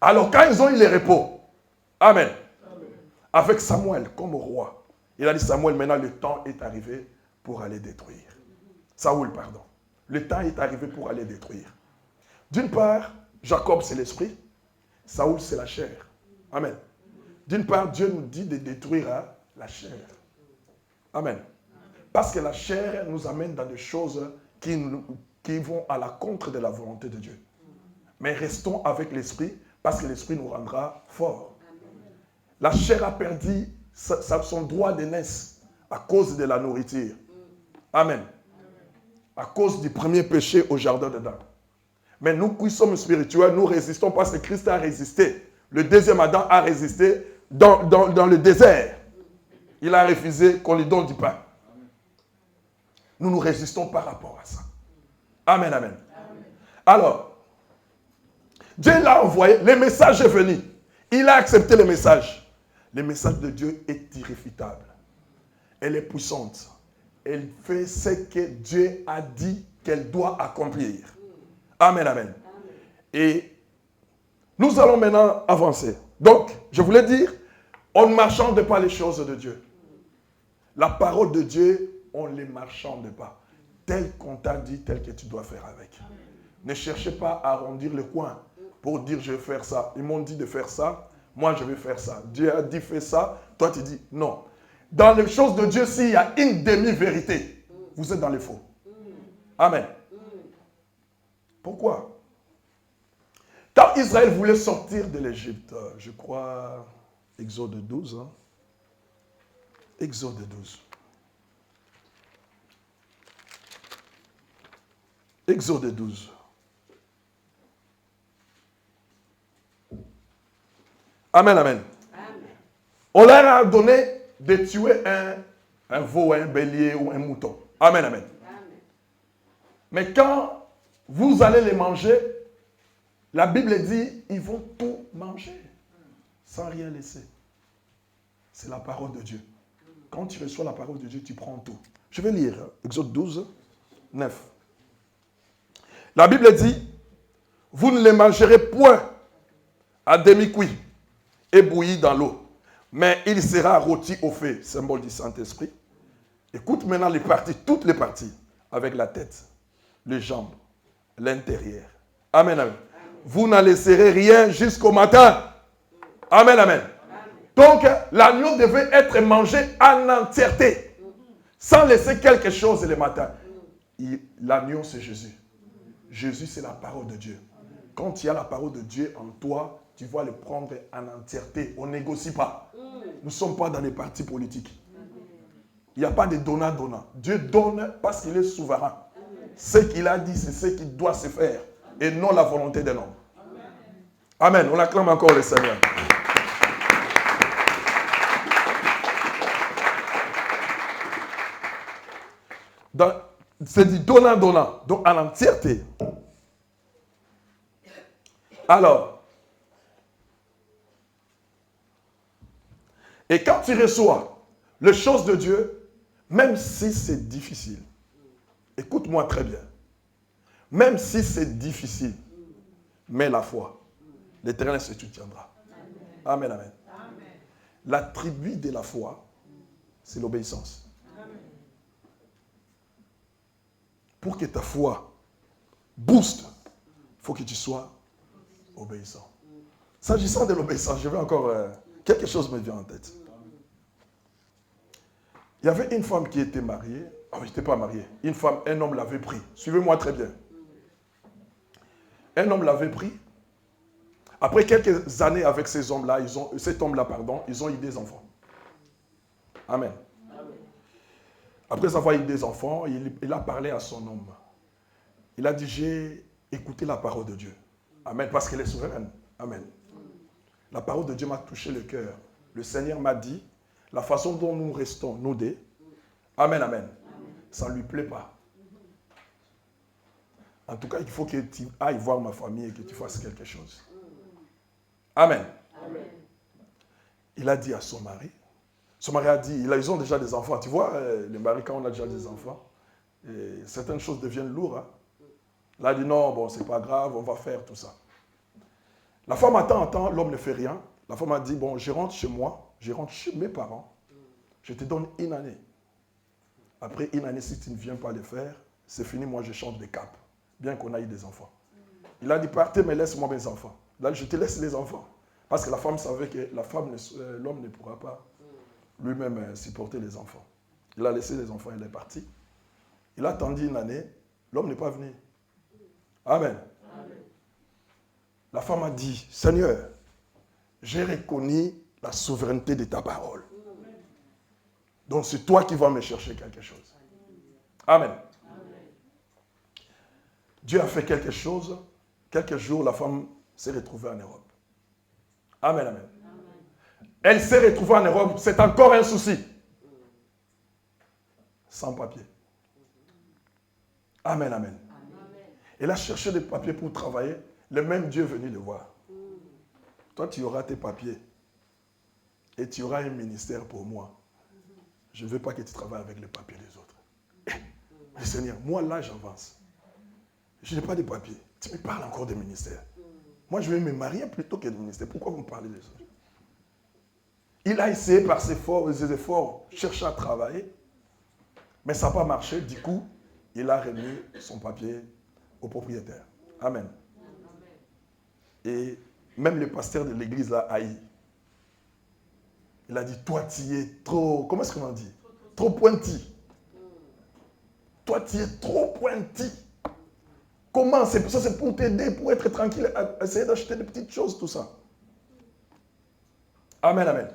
Speaker 1: Alors quand ils ont eu le repos, Amen, avec Samuel comme roi, il a dit, Samuel, maintenant le temps est arrivé pour aller détruire. Saoul, pardon. Le temps est arrivé pour aller détruire. D'une part, Jacob, c'est l'esprit. Saoul, c'est la chair. Amen. D'une part, Dieu nous dit de détruire la chair. Amen. Parce que la chair nous amène dans des choses qui vont à la contre de la volonté de Dieu. Mais restons avec l'esprit, parce que l'esprit nous rendra forts. La chair a perdu son droit d'aînesse à cause de la nourriture. Amen. À cause du premier péché au jardin d'Éden. Mais nous qui sommes spirituels, nous résistons parce que Christ a résisté. Le deuxième Adam a résisté dans le désert. Il a refusé qu'on lui donne du pain. Nous nous résistons par rapport à ça. Amen, amen. Alors, Dieu l'a envoyé, le message est venu. Il a accepté le message. Le message de Dieu est irréfutable. Elle est puissante. Elle fait ce que Dieu a dit qu'elle doit accomplir. Amen, amen. Et nous allons maintenant avancer. Donc, je voulais dire, on ne marchande pas les choses de Dieu. La parole de Dieu, on ne les marchande pas. tel qu'on t'a dit, tel que tu dois faire avec. Amen. Ne cherchez pas à arrondir le coin pour dire je vais faire ça. Ils m'ont dit de faire ça, moi je vais faire ça. Dieu a dit fais ça, toi tu dis non. Dans les choses de Dieu, s'il y a une demi-vérité, vous êtes dans les faux. Amen. Pourquoi? Quand Israël voulait sortir de l'Égypte, je crois, Exode 12, hein? Exode 12. Exode 12. Amen, amen. On leur a donné de tuer un veau, un bélier ou un mouton. Amen, amen. Mais quand vous allez les manger, la Bible dit, ils vont tout manger, sans rien laisser. C'est la parole de Dieu. Quand tu reçois la parole de Dieu, tu prends tout. Je vais lire Exode 12, 9. La Bible dit, vous ne les mangerez point à demi-cuit et bouilli dans l'eau, mais il sera rôti au feu, symbole du Saint-Esprit. Écoute maintenant les parties, toutes les parties, avec la tête, les jambes, l'intérieur. Amen, amen. Vous n'en laisserez rien jusqu'au matin. Amen, amen. Donc, l'agneau devait être mangé en entièreté, sans laisser quelque chose le matin. L'agneau, c'est Jésus. Jésus, c'est la parole de Dieu. Quand tu as la parole de Dieu en toi, tu vas le prendre en entièreté. On ne négocie pas. Nous ne sommes pas dans les partis politiques. Il n'y a pas de donnant-donnant. Dieu donne parce qu'il est souverain. Ce qu'il a dit, c'est ce qui doit se faire et non la volonté d'un homme. Amen. On acclame encore le Seigneur. C'est du donnant-donnant, donc en entièreté. Alors, et quand tu reçois les choses de Dieu, même si c'est difficile, écoute-moi très bien, même si c'est difficile, mets la foi, l'Éternel se soutiendra. Amen, amen. L'attribut de la foi, c'est l'obéissance. Pour que ta foi booste, il faut que tu sois obéissant. S'agissant de l'obéissance, je vais encore... quelque chose me vient en tête. Il y avait une femme qui était mariée. Ah oui, je n'étais pas marié. Une femme, un homme l'avait pris. Suivez-moi très bien. Un homme l'avait pris. Après quelques années avec cet homme-là, ils ont eu des enfants. Amen. Après avoir eu des enfants, il a parlé à son homme. Il a dit, j'ai écouté la parole de Dieu. Amen, parce qu'elle est souveraine. Amen. La parole de Dieu m'a touché le cœur. Le Seigneur m'a dit, la façon dont nous restons, nous deux, amen, amen, ça ne lui plaît pas. En tout cas, il faut que tu ailles voir ma famille et que tu fasses quelque chose. Amen. Il a dit à son mari, a dit, ils ont déjà des enfants. Tu vois, les maris, quand on a déjà des enfants, certaines choses deviennent lourdes. Hein. Il a dit, non, bon, c'est pas grave, on va faire tout ça. La femme attend, l'homme ne fait rien. La femme a dit, bon, je rentre chez moi, je rentre chez mes parents, je te donne une année. Après une année, si tu ne viens pas le faire, c'est fini, moi je change de cap, bien qu'on ait des enfants. Il a dit, partez, mais laisse-moi mes enfants. Là, je te laisse les enfants. Parce que la femme savait que l'homme ne pourra pas lui-même supporter les enfants. Il a laissé les enfants, il est parti. Il a attendu une année, l'homme n'est pas venu. Amen. La femme a dit, Seigneur, j'ai reconnu la souveraineté de ta parole. Donc c'est toi qui vas me chercher quelque chose. Amen. Dieu a fait quelque chose. Quelques jours, la femme s'est retrouvée en Europe. Amen, amen. Elle s'est retrouvée en Europe, c'est encore un souci. Sans papier. Amen, amen. Elle a cherché des papiers pour travailler. Le même Dieu est venu le voir. Toi, tu auras tes papiers. Et tu auras un ministère pour moi. Je ne veux pas que tu travailles avec les papiers des autres. Mais Seigneur, moi là, j'avance. Je n'ai pas de papiers. Tu me parles encore des ministères. Moi, je vais me marier plutôt que de ministère. Pourquoi vous me parlez des autres? Il a essayé par ses efforts, chercher à travailler. Mais ça n'a pas marché. Du coup, il a remis son papier au propriétaire. Amen. Et même le pasteur de l'église l'a haï. Il a dit, toi tu es trop, comment est-ce qu'on en dit? Trop pointi. Toi tu es trop pointi. Comment? Ça c'est pour t'aider, pour être tranquille, à essayer d'acheter des petites choses, tout ça. Amen, amen.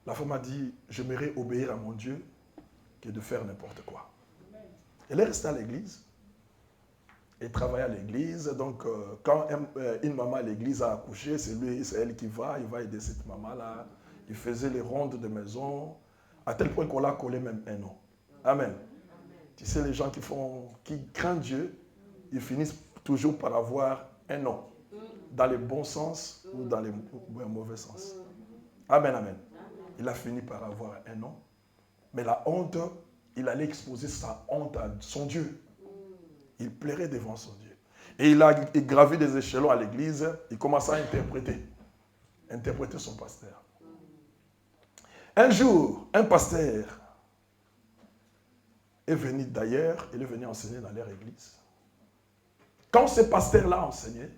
Speaker 1: La femme a dit, j'aimerais obéir à mon Dieu que de faire n'importe quoi. Elle est restée à l'église. Elle travaillait à l'église. Donc, quand une maman à l'église a accouché, c'est elle qui va. Il va aider cette maman-là. Il faisait les rondes de maison, à tel point qu'on l'a collé même un nom. Amen. Tu sais, les gens qui craignent Dieu, ils finissent toujours par avoir un nom. Dans le bon sens ou dans le mauvais sens. Amen, amen. Il a fini par avoir un nom. Mais la honte, il allait exposer sa honte à son Dieu. Il plairait devant son Dieu. Et il a gravi des échelons à l'église. Il commença à interpréter son pasteur. Un jour, un pasteur est venu d'ailleurs. Il est venu enseigner dans leur église. Quand ce pasteur-là enseignait,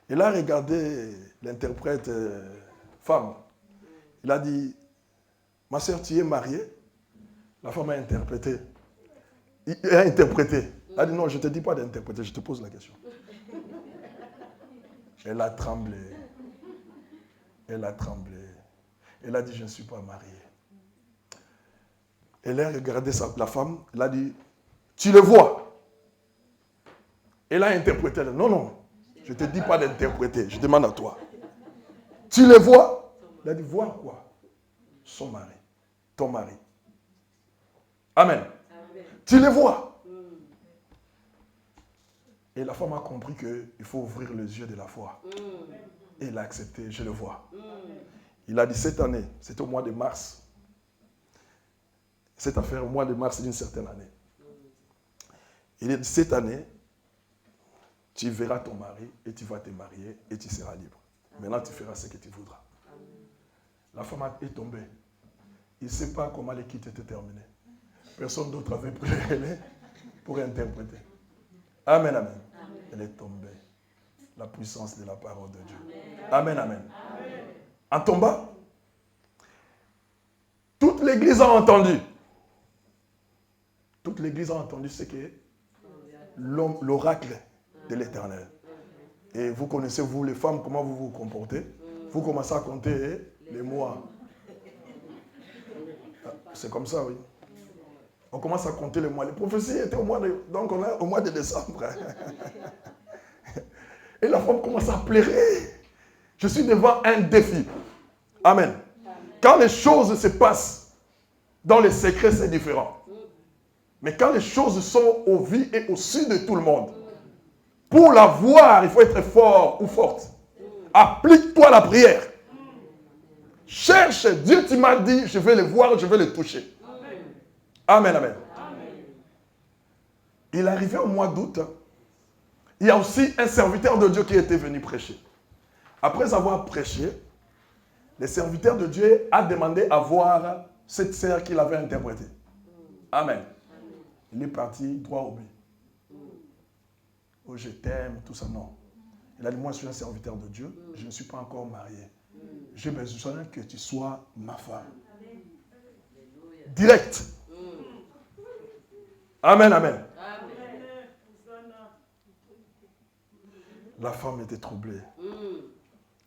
Speaker 1: il a regardé l'interprète femme. Il a dit, ma soeur, tu es mariée? La femme a interprété. Il a interprété. Elle a dit, non, je ne te dis pas d'interpréter, je te pose la question. Elle a tremblé. Elle a tremblé. Elle a dit, je ne suis pas mariée. Elle a regardé la femme. Elle a dit, tu le vois? Elle a interprété. Non, non, je ne te dis pas d'interpréter, je demande à toi. Tu le vois? Il a dit, voir quoi? Son mari, ton mari. Amen. Amen. Tu le vois? Et la femme a compris qu'il faut ouvrir les yeux de la foi. Et il a accepté, je le vois. Il a dit, cette année, c'était au mois de mars. Cette affaire, au mois de mars d'une certaine année. Il a dit, cette année, tu verras ton mari et tu vas te marier et tu seras libre. Maintenant, tu feras ce que tu voudras. La femme est tombée. Il ne sait pas comment l'équipe était terminée. Personne d'autre avait pris le relais pour interpréter. Amen, amen. Elle est tombée. La puissance de la parole de Dieu. Amen, amen. En tombant, toute l'église a entendu. Toute l'église a entendu ce qu'est l'oracle de l'Éternel. Et vous connaissez, vous les femmes, comment vous vous comportez. Vous commencez à compter les mois. C'est comme ça, oui. On commence à compter les mois. Les prophéties étaient au mois de, donc on est au mois de décembre. Et la femme commence à pleurer. Je suis devant un défi. Amen. Quand les choses se passent dans les secrets, c'est différent. Mais quand les choses sont au vu et au-dessus de tout le monde, pour la voir, il faut être fort ou forte. Applique-toi la prière. Cherche, Dieu tu m'as dit, je vais le voir, je vais le toucher. Amen, amen. Il est arrivé au mois d'août. Il y a aussi un serviteur de Dieu qui était venu prêcher. Après avoir prêché, le serviteur de Dieu a demandé à voir cette sœur qu'il avait interprétée. Amen. Il est parti droit au but. Oh, je t'aime, tout ça, non. Il a dit, moi je suis un serviteur de Dieu, je ne suis pas encore marié. J'ai besoin que tu sois ma femme. Direct. Amen, amen. La femme était troublée.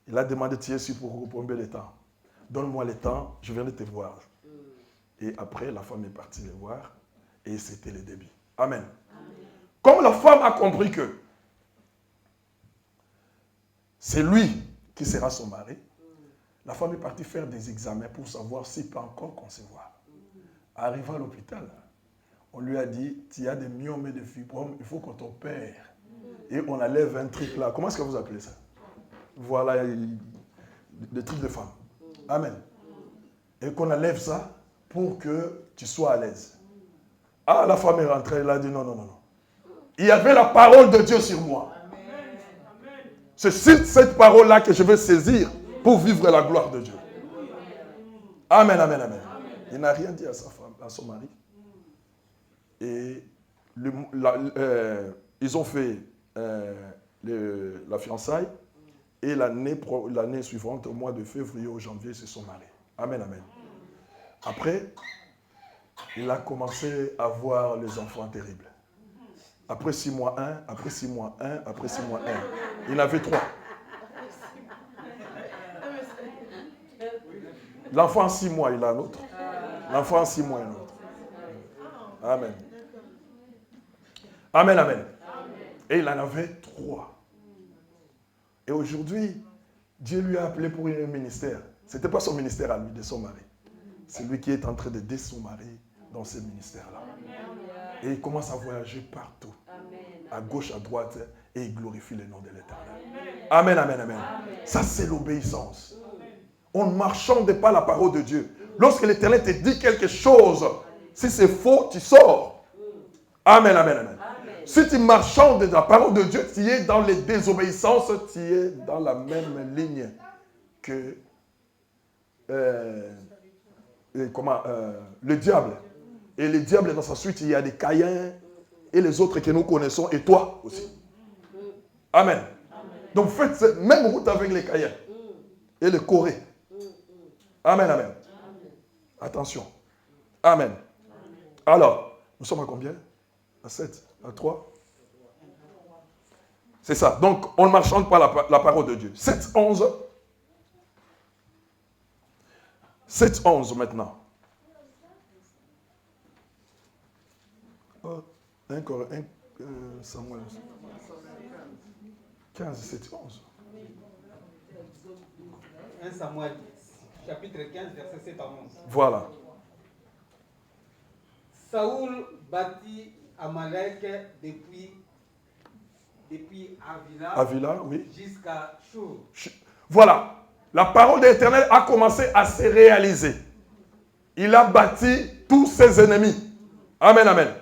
Speaker 1: Il a demandé, tu es ici pour combien de temps? Donne-moi le temps, je viens de te voir. Et après, la femme est partie le voir. Et c'était le début. Amen. Comme la femme a compris que c'est lui qui sera son mari, la femme est partie faire des examens pour savoir s'il peut encore concevoir. Arrivant à l'hôpital, on lui a dit, tu as des myomes et des fibromes, il faut qu'on t'opère. Et on enlève un truc là. Comment est-ce que vous appelez ça? Voilà, le truc de femme. Amen. Et qu'on enlève ça pour que tu sois à l'aise. Ah, la femme est rentrée, elle a dit non, non, non, non. Il y avait la parole de Dieu sur moi. C'est cette parole-là que je veux saisir pour vivre la gloire de Dieu. Amen, amen, amen. Il n'a rien dit à sa femme, à son mari. Et ils ont fait la fiançaille. Et l'année suivante, au mois de février ou janvier, ils se sont mariés. Amen, amen. Après, il a commencé à voir les enfants terribles. Après 6 mois, 1, après 6 mois, 1, après 6 mois, 1. Il en avait 3. L'enfant en 6 mois, il a un autre. L'enfant en 6 mois, il a un autre. Amen. Amen, amen. Et il en avait 3. Et aujourd'hui, Dieu lui a appelé pour un ministère. Ce n'était pas son ministère à lui, de son mari. C'est lui qui est en train d'aider son mari dans ce ministère-là. Et il commence à voyager partout, à gauche, à droite, et il glorifie le nom de l'Éternel. Amen, amen, amen. Ça, c'est l'obéissance. On ne marchande pas la parole de Dieu. Lorsque l'Éternel te dit quelque chose, si c'est faux, tu sors. Amen, amen, amen. Si tu marchandes la parole de Dieu, tu es dans les désobéissances, tu es dans la même ligne que le diable. Et le diable, dans sa suite, il y a des Caïns et les autres que nous connaissons, et toi aussi. Amen. Donc faites même route avec les Caïns et les Corées. Amen, amen. Attention. Amen. Alors, nous sommes à combien? À 7, à 3. C'est ça. Donc, on ne marchande pas la parole de Dieu. 7, 11. 7, 11 maintenant. 1 Samuel 15, 7, 11.
Speaker 2: 1 Samuel, chapitre 15, verset 7 à 11.
Speaker 1: Voilà.
Speaker 2: Saoul bâtit Amalek depuis Avila
Speaker 1: oui.
Speaker 2: Jusqu'à Shur.
Speaker 1: Voilà. La parole de l'Éternel a commencé à se réaliser. Il a bâti tous ses ennemis. Amen, amen.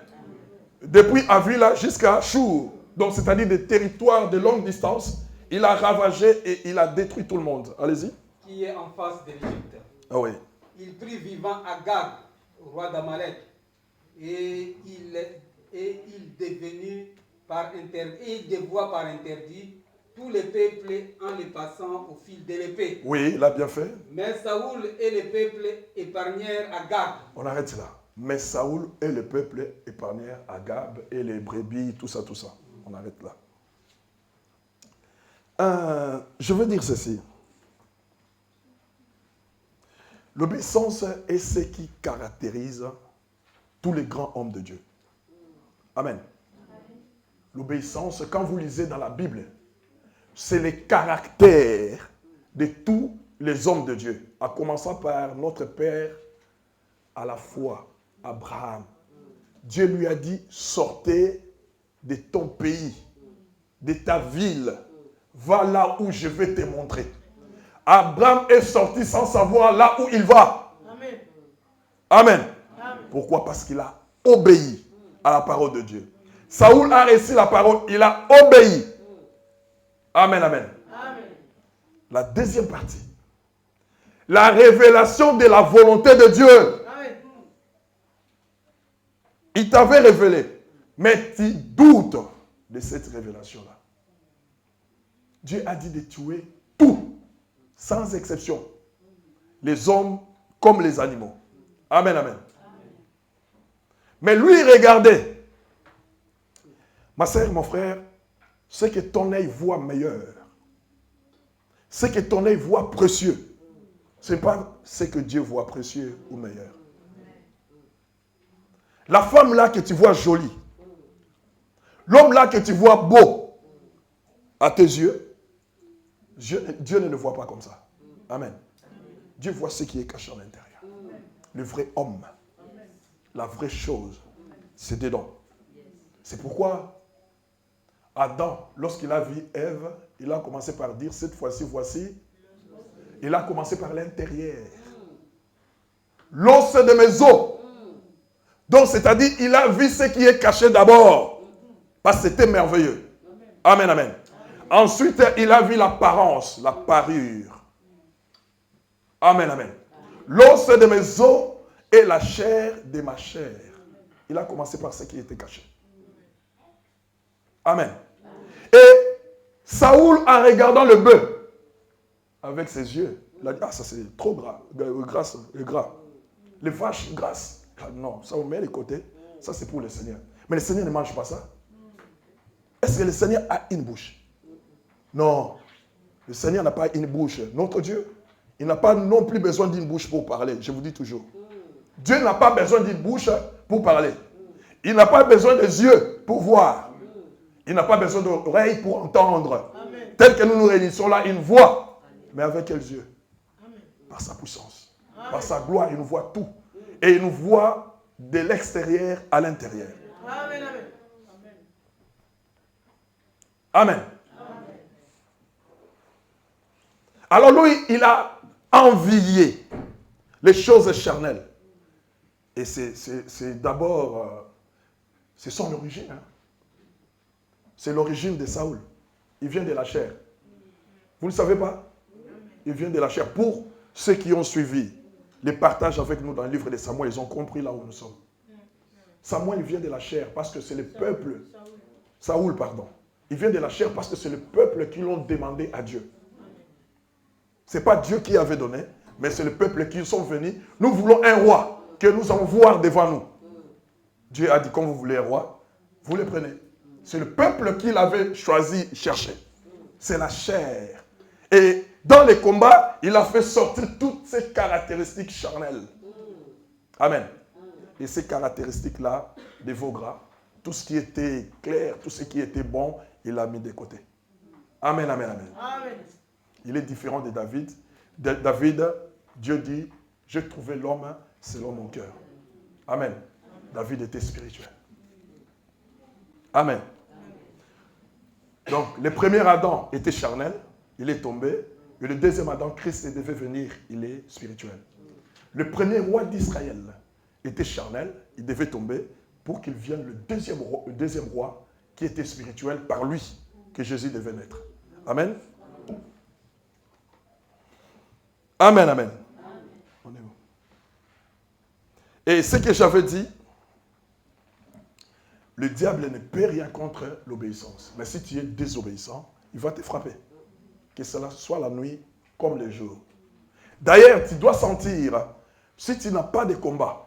Speaker 1: Depuis Avila jusqu'à Shur. Donc, c'est-à-dire des territoires de longue distance. Il a ravagé et il a détruit tout le monde. Allez-y.
Speaker 2: Qui est en face de l'Égypte.
Speaker 1: Ah oui.
Speaker 2: Il prit vivant Agag, roi d'Amalek. Et il dévoie par interdit tous les peuples en les passant au fil de l'épée.
Speaker 1: Oui, il a bien fait.
Speaker 2: Mais Saoul et les peuples épargnèrent Agag.
Speaker 1: On arrête là. Mais Saoul et le peuple épargnèrent Agag et les brebis, tout ça, tout ça. On arrête là. Je veux dire ceci. L'obéissance est ce qui caractérise tous les grands hommes de Dieu. Amen. L'obéissance, quand vous lisez dans la Bible, c'est le caractère de tous les hommes de Dieu, en commençant par notre Père à la foi, Abraham. Dieu lui a dit, sortez de ton pays, de ta ville, va là où je vais te montrer. Abraham est sorti sans savoir là où il va. Amen. Amen. Pourquoi? Parce qu'il a obéi à la parole de Dieu. Saoul a reçu la parole, il a obéi. Amen, amen. Amen. La deuxième partie. La révélation de la volonté de Dieu. Amen. Il t'avait révélé, mais tu doutes de cette révélation-là. Dieu a dit de tuer tout, sans exception. Les hommes comme les animaux. Amen, amen. Mais lui, regardez. Ma sœur, mon frère, ce que ton œil voit meilleur, ce que ton œil voit précieux, ce n'est pas ce que Dieu voit précieux ou meilleur. La femme là que tu vois jolie, l'homme là que tu vois beau, à tes yeux, Dieu ne le voit pas comme ça. Amen. Dieu voit ce qui est caché à l'intérieur. Le vrai homme, la vraie chose, c'est dedans. C'est pourquoi Adam, lorsqu'il a vu Ève, il a commencé par dire, cette fois-ci, voici. Il a commencé par l'intérieur. L'os de mes os. Donc, c'est-à-dire, il a vu ce qui est caché d'abord. Parce que c'était merveilleux. Amen, amen. Ensuite, il a vu l'apparence, la parure. Amen, amen. L'os de mes os et la chair de ma chair. Il a commencé par ce qui était caché. Amen. Et Saoul, en regardant le bœuf, avec ses yeux, il a dit, ah, ça c'est trop gras, gras. Les vaches grasses. Non, ça on met de côté. Ça c'est pour le Seigneur. Mais le Seigneur ne mange pas ça. Est-ce que le Seigneur a une bouche? Non. Le Seigneur n'a pas une bouche. Notre Dieu, il n'a pas non plus besoin d'une bouche pour parler. Je vous dis toujours. Dieu n'a pas besoin d'une bouche pour parler. Il n'a pas besoin des yeux pour voir. Il n'a pas besoin d'oreilles pour entendre. Amen. Tel que nous nous réunissons là, il voit. Mais avec quels yeux? Amen. Par sa puissance. Amen. Par sa gloire, il nous voit tout. Et il nous voit de l'extérieur à l'intérieur. Amen. Amen. Amen. Alors lui, il a envié les choses charnelles. Et c'est d'abord, c'est son origine. Hein. C'est l'origine de Saoul. Il vient de la chair. Vous ne savez pas? Il vient de la chair. Pour ceux qui ont suivi les partages avec nous dans le livre de Samuel, ils ont compris là où nous sommes. Samuel vient de la chair parce que c'est le peuple. Saoul, pardon. Il vient de la chair parce que c'est le peuple qui l'ont demandé à Dieu. Ce n'est pas Dieu qui avait donné, mais c'est le peuple qui sont venus. Nous voulons un roi que nous allons voir devant nous. Dieu a dit, quand vous voulez un roi, vous le prenez. C'est le peuple qui l'avait choisi, cherché. C'est la chair. Et dans les combats, il a fait sortir toutes ces caractéristiques charnelles. Amen. Et ces caractéristiques-là, des veaux gras, tout ce qui était clair, tout ce qui était bon, il l'a mis de côté. Amen, amen, amen. Amen. Il est différent de David. David, Dieu dit, j'ai trouvé l'homme selon mon cœur. Amen. David était spirituel. Amen. Donc, le premier Adam était charnel, il est tombé. Et le deuxième Adam, Christ devait venir, il est spirituel. Le premier roi d'Israël était charnel, il devait tomber pour qu'il vienne le deuxième roi qui était spirituel par lui, que Jésus devait naître. Amen. Amen, amen. On est où? Et ce que j'avais dit, le diable ne peut rien contre l'obéissance. Mais si tu es désobéissant, il va te frapper. Que cela soit la nuit comme le jour. D'ailleurs, tu dois sentir, si tu n'as pas de combat,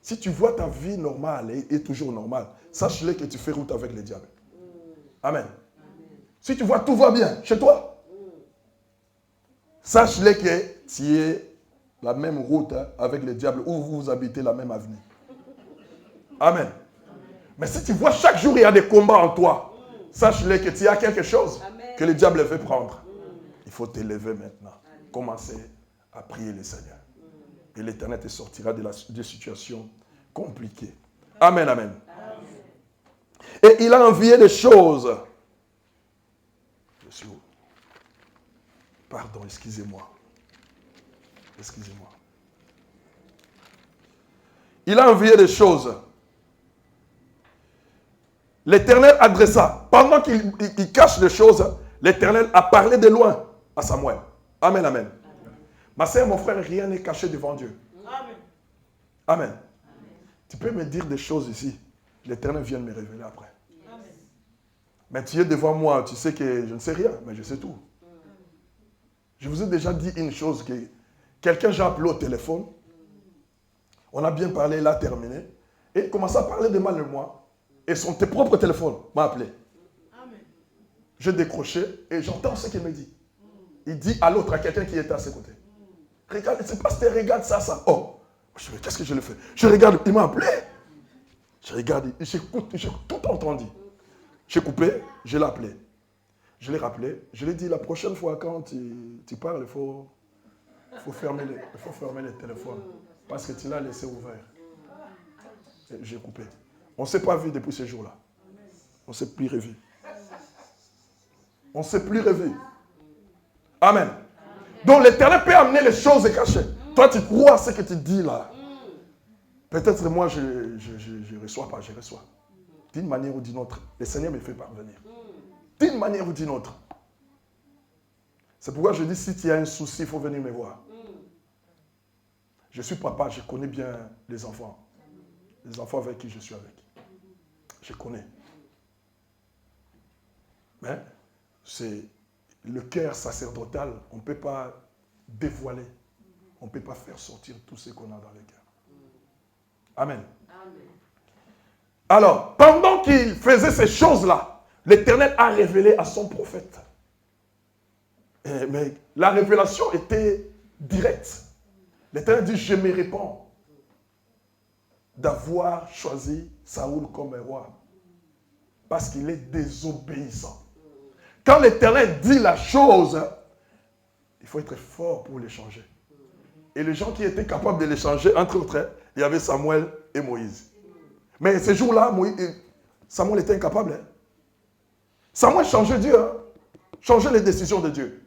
Speaker 1: si tu vois ta vie normale et toujours normale, sache-le que tu fais route avec le diable. Amen. Si tu vois tout va bien chez toi, sache-le que tu es la même route avec le diable ou vous habitez la même avenue. Amen. Mais si tu vois chaque jour il y a des combats en toi, sache-le que tu as quelque chose que le diable veut prendre. Il faut t'élever maintenant. Commencer à prier le Seigneur. Et l'Éternel te sortira des situations compliquées. Amen, amen. Et il a envié des choses. Je suis où? Pardon, excusez-moi. Excusez-moi. Il a envié des choses. L'Éternel adressa. Pendant qu'il cache les choses, l'Éternel a parlé de loin à Samuel. Amen, amen. Ma sœur, mon frère, rien n'est caché devant Dieu. Amen. Amen. Tu peux me dire des choses ici. L'Éternel vient de me révéler après. Amen. Mais tu es devant moi, tu sais que je ne sais rien, mais je sais tout. Je vous ai déjà dit une chose, que quelqu'un j'ai appelé au téléphone, on a bien parlé, il a terminé, et il commence à parler de mal de moi, et son propre téléphone m'a appelé. Amen. Je décrochais et j'entends ce qu'il me dit. Il dit à l'autre, à quelqu'un qui était à ses côtés. Regarde, c'est pas si regarde ça. Oh, je me dis, qu'est-ce que je le fais? Je regarde, il m'a appelé. Je regarde, j'écoute, j'ai tout entendu. J'ai coupé, je l'ai appelé. Je l'ai rappelé, je lui ai dit, la prochaine fois quand tu parles, il faut fermer le téléphone. Parce que tu l'as laissé ouvert. J'ai coupé. On ne s'est pas vu depuis ce jour-là. On ne s'est plus revu. On ne s'est plus revu. Amen. Donc l'Éternel peut amener les choses cachées. Toi, tu crois ce que tu dis là. Peut-être moi, je ne reçois pas, je reçois. D'une manière ou d'une autre, le Seigneur me fait parvenir. D'une manière ou d'une autre. C'est pourquoi je dis, si tu as un souci, il faut venir me voir. Je suis papa, je connais bien les enfants. les enfants avec qui je suis avec. Je connais. Mais c'est le cœur sacerdotal, on ne peut pas dévoiler, on ne peut pas faire sortir tout ce qu'on a dans le cœur. Amen. Amen. Alors, pendant qu'il faisait ces choses-là, l'Éternel a révélé à son prophète. Mais la révélation était directe. L'Éternel dit, je me répands d'avoir choisi Saoul comme roi. Parce qu'il est désobéissant. Quand l'Éternel dit la chose, il faut être fort pour l'échanger. Et les gens qui étaient capables de l'échanger, entre autres, il y avait Samuel et Moïse. Mais ce jour-là, Samuel était incapable. Samuel changeait Dieu. Changeait les décisions de Dieu.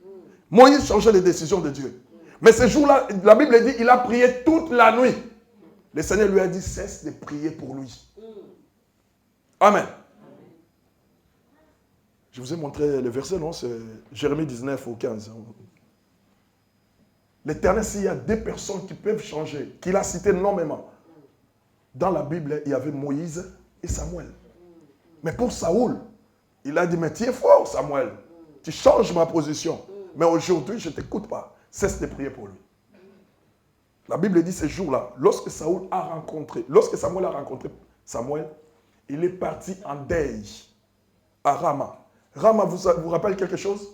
Speaker 1: Moïse changeait les décisions de Dieu. Mais ce jour-là, la Bible dit, il a prié toute la nuit. Le Seigneur lui a dit, cesse de prier pour lui. Amen. Je vous ai montré le verset, non? C'est Jérémie 19 au 15. L'Éternel, s'il y a des personnes qui peuvent changer, qu'il a cité nommément, dans la Bible, il y avait Moïse et Samuel. Mais pour Saoul, il a dit, mais tu es fort, Samuel. Tu changes ma position. Mais aujourd'hui, je ne t'écoute pas. Cesse de prier pour lui. La Bible dit ce jour-là, lorsque Samuel a rencontré Samuel, il est parti en deuil à Rama. Rama vous rappelle quelque chose?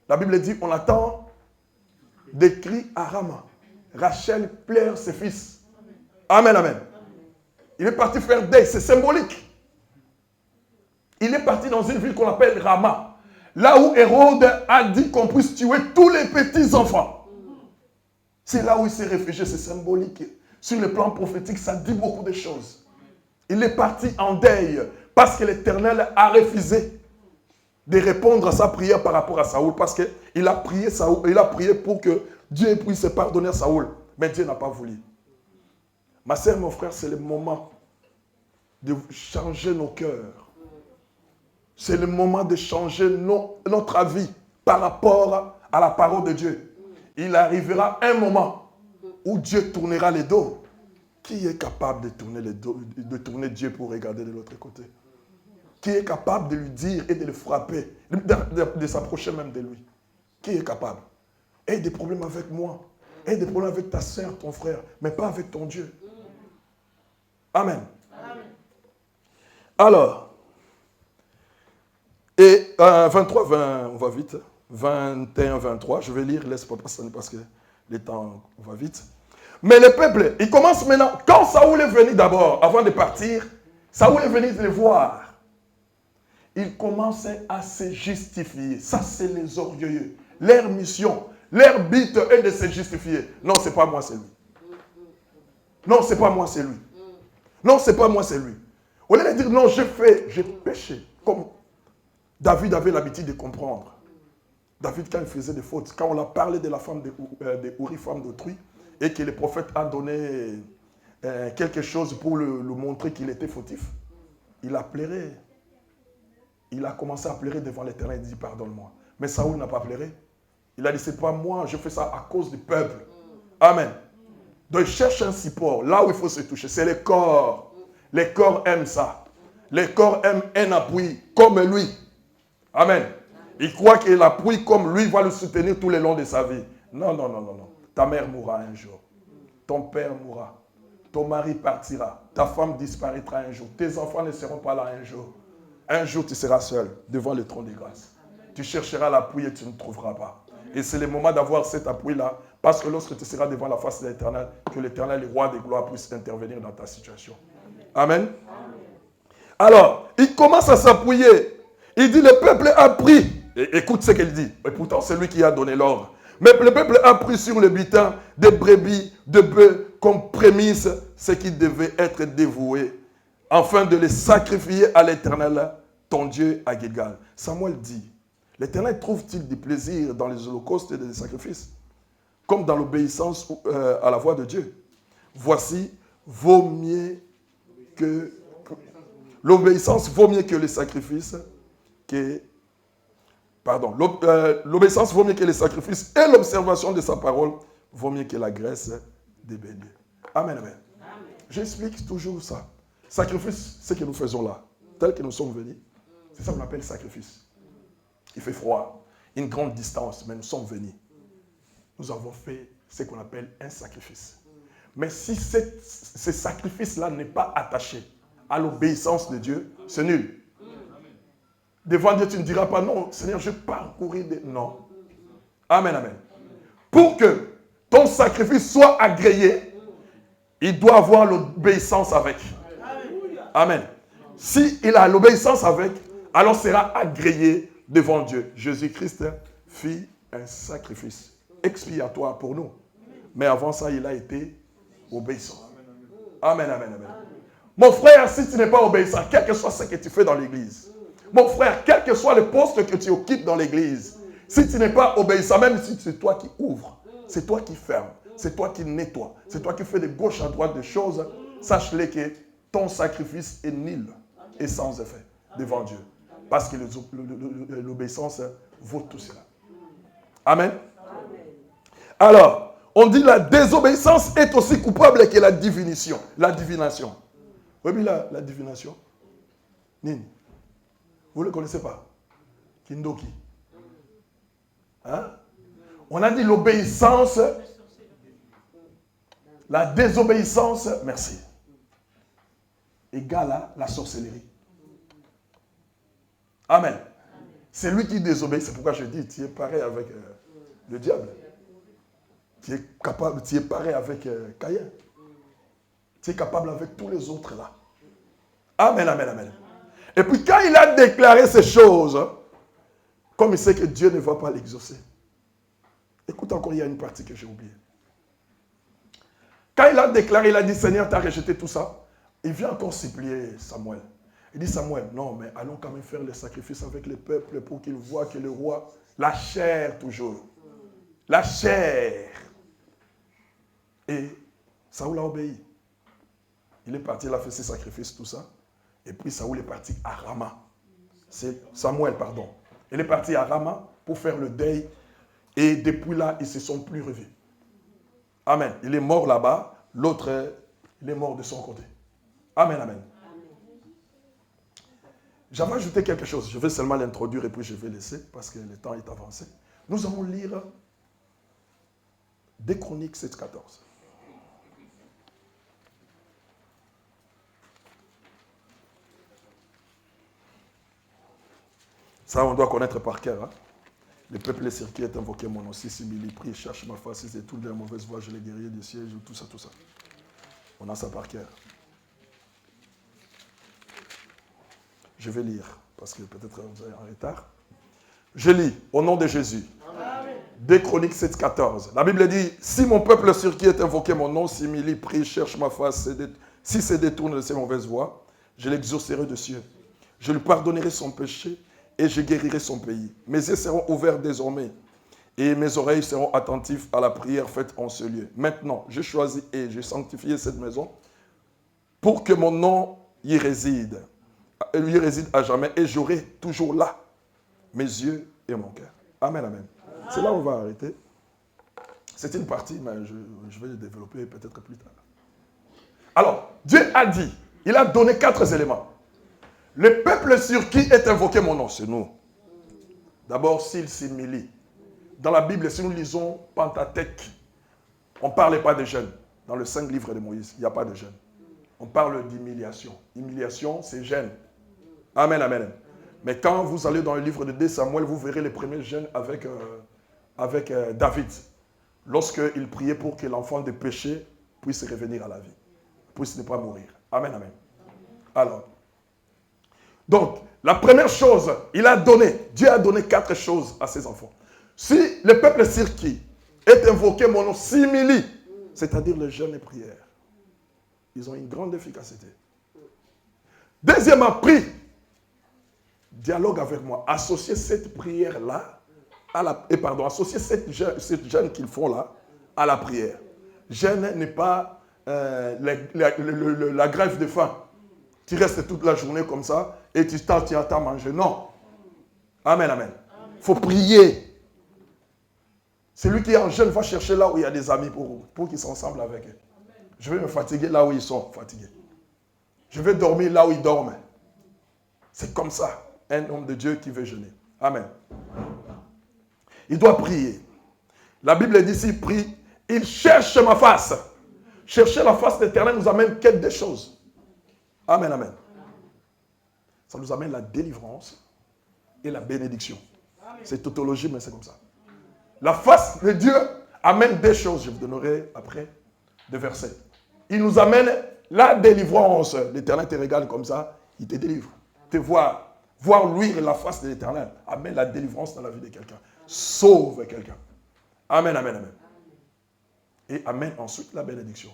Speaker 1: La Bible dit, on attend des cris à Rama. Rachel pleure ses fils. Amen, amen. Il est parti faire deuil, c'est symbolique. Il est parti dans une ville qu'on appelle Rama. Là où Hérode a dit qu'on puisse tuer tous les petits enfants. C'est là où il s'est réfugié, c'est symbolique. Sur le plan prophétique, ça dit beaucoup de choses. Il est parti en deuil parce que l'Éternel a refusé de répondre à sa prière par rapport à Saoul, parce qu'il a prié pour que Dieu puisse pardonner à Saoul. Mais Dieu n'a pas voulu. Ma sœur, mon frère, c'est le moment de changer nos cœurs. C'est le moment de changer notre avis par rapport à la parole de Dieu. Il arrivera un moment où Dieu tournera les dos. Qui est capable de tourner Dieu pour regarder de l'autre côté? Qui est capable de lui dire et de le frapper, de s'approcher même de lui? Qui est capable? Aie des problèmes avec moi, aie des problèmes avec ta soeur, ton frère, mais pas avec ton Dieu. Amen. Amen. Alors, et 23, 20, on va vite, 21, 23, je vais lire, laisse pas passer parce que le temps va vite. Mais le peuple, il commence maintenant, quand Saoul est venu d'abord, avant de partir, Saoul est venu le voir. Il commençait à se justifier. Ça, c'est les orgueilleux. Leur mission, leur but est de se justifier. Non, c'est pas moi, c'est lui. Non, c'est pas moi, c'est lui. Non, c'est pas moi, c'est lui. Au lieu de dire, non, j'ai péché. Comme David avait l'habitude de comprendre. David, quand il faisait des fautes, quand on a parlé de la femme de Uri, femme d'autrui, et que le prophète a donné quelque chose pour le montrer qu'il était fautif, il a pleuré. Il a commencé à pleurer devant l'Éternel et dit, pardonne-moi. Mais Saoul n'a pas pleuré. Il a dit, c'est pas moi, je fais ça à cause du peuple. Amen. Donc, cherche un support, là où il faut se toucher. C'est le corps. Les corps aiment ça. Les corps aiment un appui comme lui. Amen. Il croit que l'appui comme lui va le soutenir tout le long de sa vie. Non, non, non, non, non. Ta mère mourra un jour. Ton père mourra. Ton mari partira. Ta femme disparaîtra un jour. Tes enfants ne seront pas là un jour. Un jour, tu seras seul devant le trône de grâce. Tu chercheras l'appui et tu ne trouveras pas. Et c'est le moment d'avoir cet appui-là, parce que lorsque tu seras devant la face de l'Éternel, que l'Éternel, le roi de gloire, puisse intervenir dans ta situation. Amen. Alors, il commence à s'appuyer. Il dit, le peuple a pris. Et écoute ce qu'il dit. Et pourtant, c'est lui qui a donné l'ordre. Mais le peuple a pris sur le butin des brebis, de bœufs, comme prémisse, ce qui devait être dévoué, afin de les sacrifier à l'Éternel, ton Dieu, à Gilgal. Samuel dit, l'Éternel trouve-t-il du plaisir dans les holocaustes et les sacrifices, comme dans l'obéissance à la voix de Dieu? Voici, l'obéissance vaut mieux que les sacrifices, l'obéissance vaut mieux que les sacrifices et l'observation de sa parole vaut mieux que la graisse des béliers. Amen, amen. j'explique toujours ça. Sacrifice, ce que nous faisons là, tel que nous sommes venus, c'est ça qu'on appelle sacrifice. Il fait froid, une grande distance, mais nous sommes venus. Nous avons fait ce qu'on appelle un sacrifice. Mais si ce sacrifice-là n'est pas attaché à l'obéissance de Dieu, c'est nul. Devant Dieu, tu ne diras pas, non, Seigneur, je parcourir des... Non. Amen, amen. Pour que ton sacrifice soit agréé, il doit avoir l'obéissance avec. Amen. S'il a l'obéissance avec, alors sera agréé devant Dieu. Jésus-Christ fit un sacrifice expiatoire pour nous. Mais avant ça, il a été obéissant. Amen, amen, amen. Mon frère, si tu n'es pas obéissant, quel que soit ce que tu fais dans l'église, mon frère, quel que soit le poste que tu occupes dans l'église, si tu n'es pas obéissant, même si c'est toi qui ouvres, c'est toi qui fermes, c'est toi qui nettoies, c'est toi qui fais de gauche à droite des choses, sache-le que ton sacrifice est nul et sans effet devant Dieu. Parce que l'obéissance vaut tout cela. Amen. Alors, on dit la désobéissance est aussi coupable que la divination. La divination. Oui, mais la divination. Nini. Vous ne le connaissez pas? Kindoki. Hein? On a dit l'obéissance, la désobéissance, merci, égale à la sorcellerie. Amen. C'est lui qui désobéit. C'est pourquoi je dis, tu es pareil avec le diable. Tu es pareil avec Caïn. Tu es capable avec tous les autres là. Amen, amen, amen. Et puis quand il a déclaré ces choses, comme il sait que Dieu ne va pas l'exaucer. Écoute encore, il y a une partie que j'ai oubliée. Quand il a déclaré, il a dit, Seigneur, tu as rejeté tout ça. Il vient encore supplier Samuel. Il dit, Samuel, non, mais allons quand même faire le sacrifice avec le peuple pour qu'il voit que le roi, la chair toujours. La chair. Et Saoul a obéi. Il est parti, il a fait ses sacrifices, tout ça. Et puis Saoul est parti à Rama. C'est Samuel, pardon. Il est parti à Rama pour faire le deuil. Et depuis là, ils ne se sont plus revus. Amen. Il est mort là-bas. L'autre, il est mort de son côté. Amen, amen. J'avais ajouté quelque chose. Je vais seulement l'introduire et puis je vais laisser parce que le temps est avancé. Nous allons lire 2 Chroniques 7-14. Ça, on doit connaître par cœur. Hein? Le peuple est circuit est invoqué mon nom. Si il prie, cherche ma face, si c'est tout de la mauvaise voie, je l'ai guéri du siège, tout ça, tout ça. On a ça par cœur. Je vais lire, parce que peut-être vous êtes en retard. Je lis, au nom de Jésus. Amen. 2 Chroniques 7-14. La Bible dit, si mon peuple sur qui est invoqué mon nom, s'il prie, cherche ma face, si se détourne de ses mauvaises voies, je l'exaucerai de cieux. Je lui pardonnerai son péché et je guérirai son pays. Mes yeux seront ouverts désormais et mes oreilles seront attentives à la prière faite en ce lieu. Maintenant, je choisis et je sanctifie cette maison pour que mon nom y réside. Lui réside à jamais et j'aurai toujours là mes yeux et mon cœur. Amen, amen. C'est là où on va arrêter. C'est une partie, mais je vais le développer peut-être plus tard. Alors, Dieu a dit, il a donné 4 éléments. Le peuple sur qui est invoqué mon nom, c'est nous. D'abord, s'il s'humilie. Dans la Bible, si nous lisons Pentateuque, on ne parle pas de jeûne. Dans le 5 livres de Moïse, il n'y a pas de jeûne. On parle d'humiliation. Humiliation, c'est jeûne. Amen, amen. Mais quand vous allez dans le livre de 2 Samuel, vous verrez les premiers jeûnes avec David. Lorsqu'il priait pour que l'enfant de péché puisse revenir à la vie. Puisse ne pas mourir. Amen, amen. Alors, donc, la première chose, Dieu a donné 4 choses à ses enfants. Si le peuple sur qui est invoqué mon nom s'humilie, c'est-à-dire le jeûne et prière, ils ont une grande efficacité. Deuxièmement, prie. Dialogue avec moi. Associez cette prière-là associez cette jeûne qu'ils font là à la prière. Jeûne n'est pas la grève de faim. Tu restes toute la journée comme ça et tu attends manger. Non. Amen, amen. Il faut prier. Celui qui est en jeûne va chercher là où il y a des amis pour qu'ils soient ensemble avec eux. Je vais me fatiguer là où ils sont fatigués. Je vais dormir là où ils dorment. C'est comme ça, un homme de Dieu qui veut jeûner. Amen. Il doit prier. La Bible dit s'il prie, il cherche ma face. Chercher la face de l'Éternel nous amène quête des choses. Amen, amen. Ça nous amène la délivrance et la bénédiction. C'est tautologie, mais c'est comme ça. La face de Dieu amène des choses. Je vous donnerai après des versets. Il nous amène la délivrance. L'Éternel te regarde comme ça, il te délivre. Te voir luire la face de l'Éternel amène la délivrance dans la vie de quelqu'un. Sauve quelqu'un. Amen, amen, amen. Et amène ensuite la bénédiction.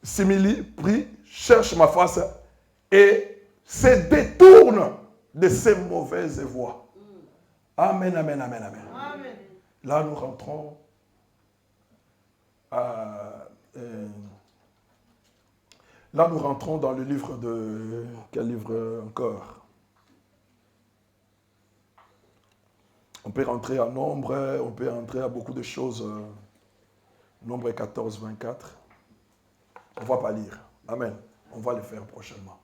Speaker 1: Simili prie, cherche ma face et se détourne de ses mauvaises voies. Amen, amen, amen, amen. Amen. Là, nous rentrons dans le livre de... Quel livre encore? On peut rentrer à Nombre, on peut rentrer à beaucoup de choses. Nombre 14, 24. On ne va pas lire. Amen. On va le faire prochainement.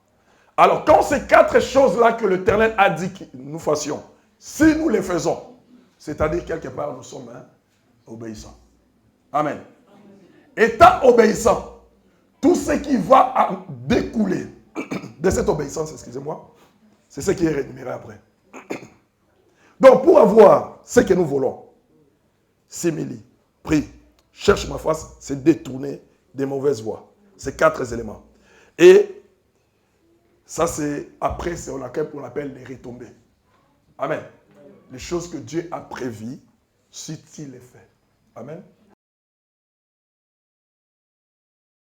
Speaker 1: Alors, quand ces 4 choses-là que l'Éternel a dit que nous fassions, si nous les faisons, c'est-à-dire quelque part nous sommes obéissants. Amen. Étant obéissants, tout ce qui va découler de cette obéissance, excusez-moi, c'est ce qui est rémunéré après. Donc, pour avoir ce que nous voulons, simili, prie, cherche ma face, c'est détourner des mauvaises voies. Ces 4 éléments. Et ça, c'est après, c'est on appelle les retombées. Amen. Les choses que Dieu a prévues, si il les fait. Amen.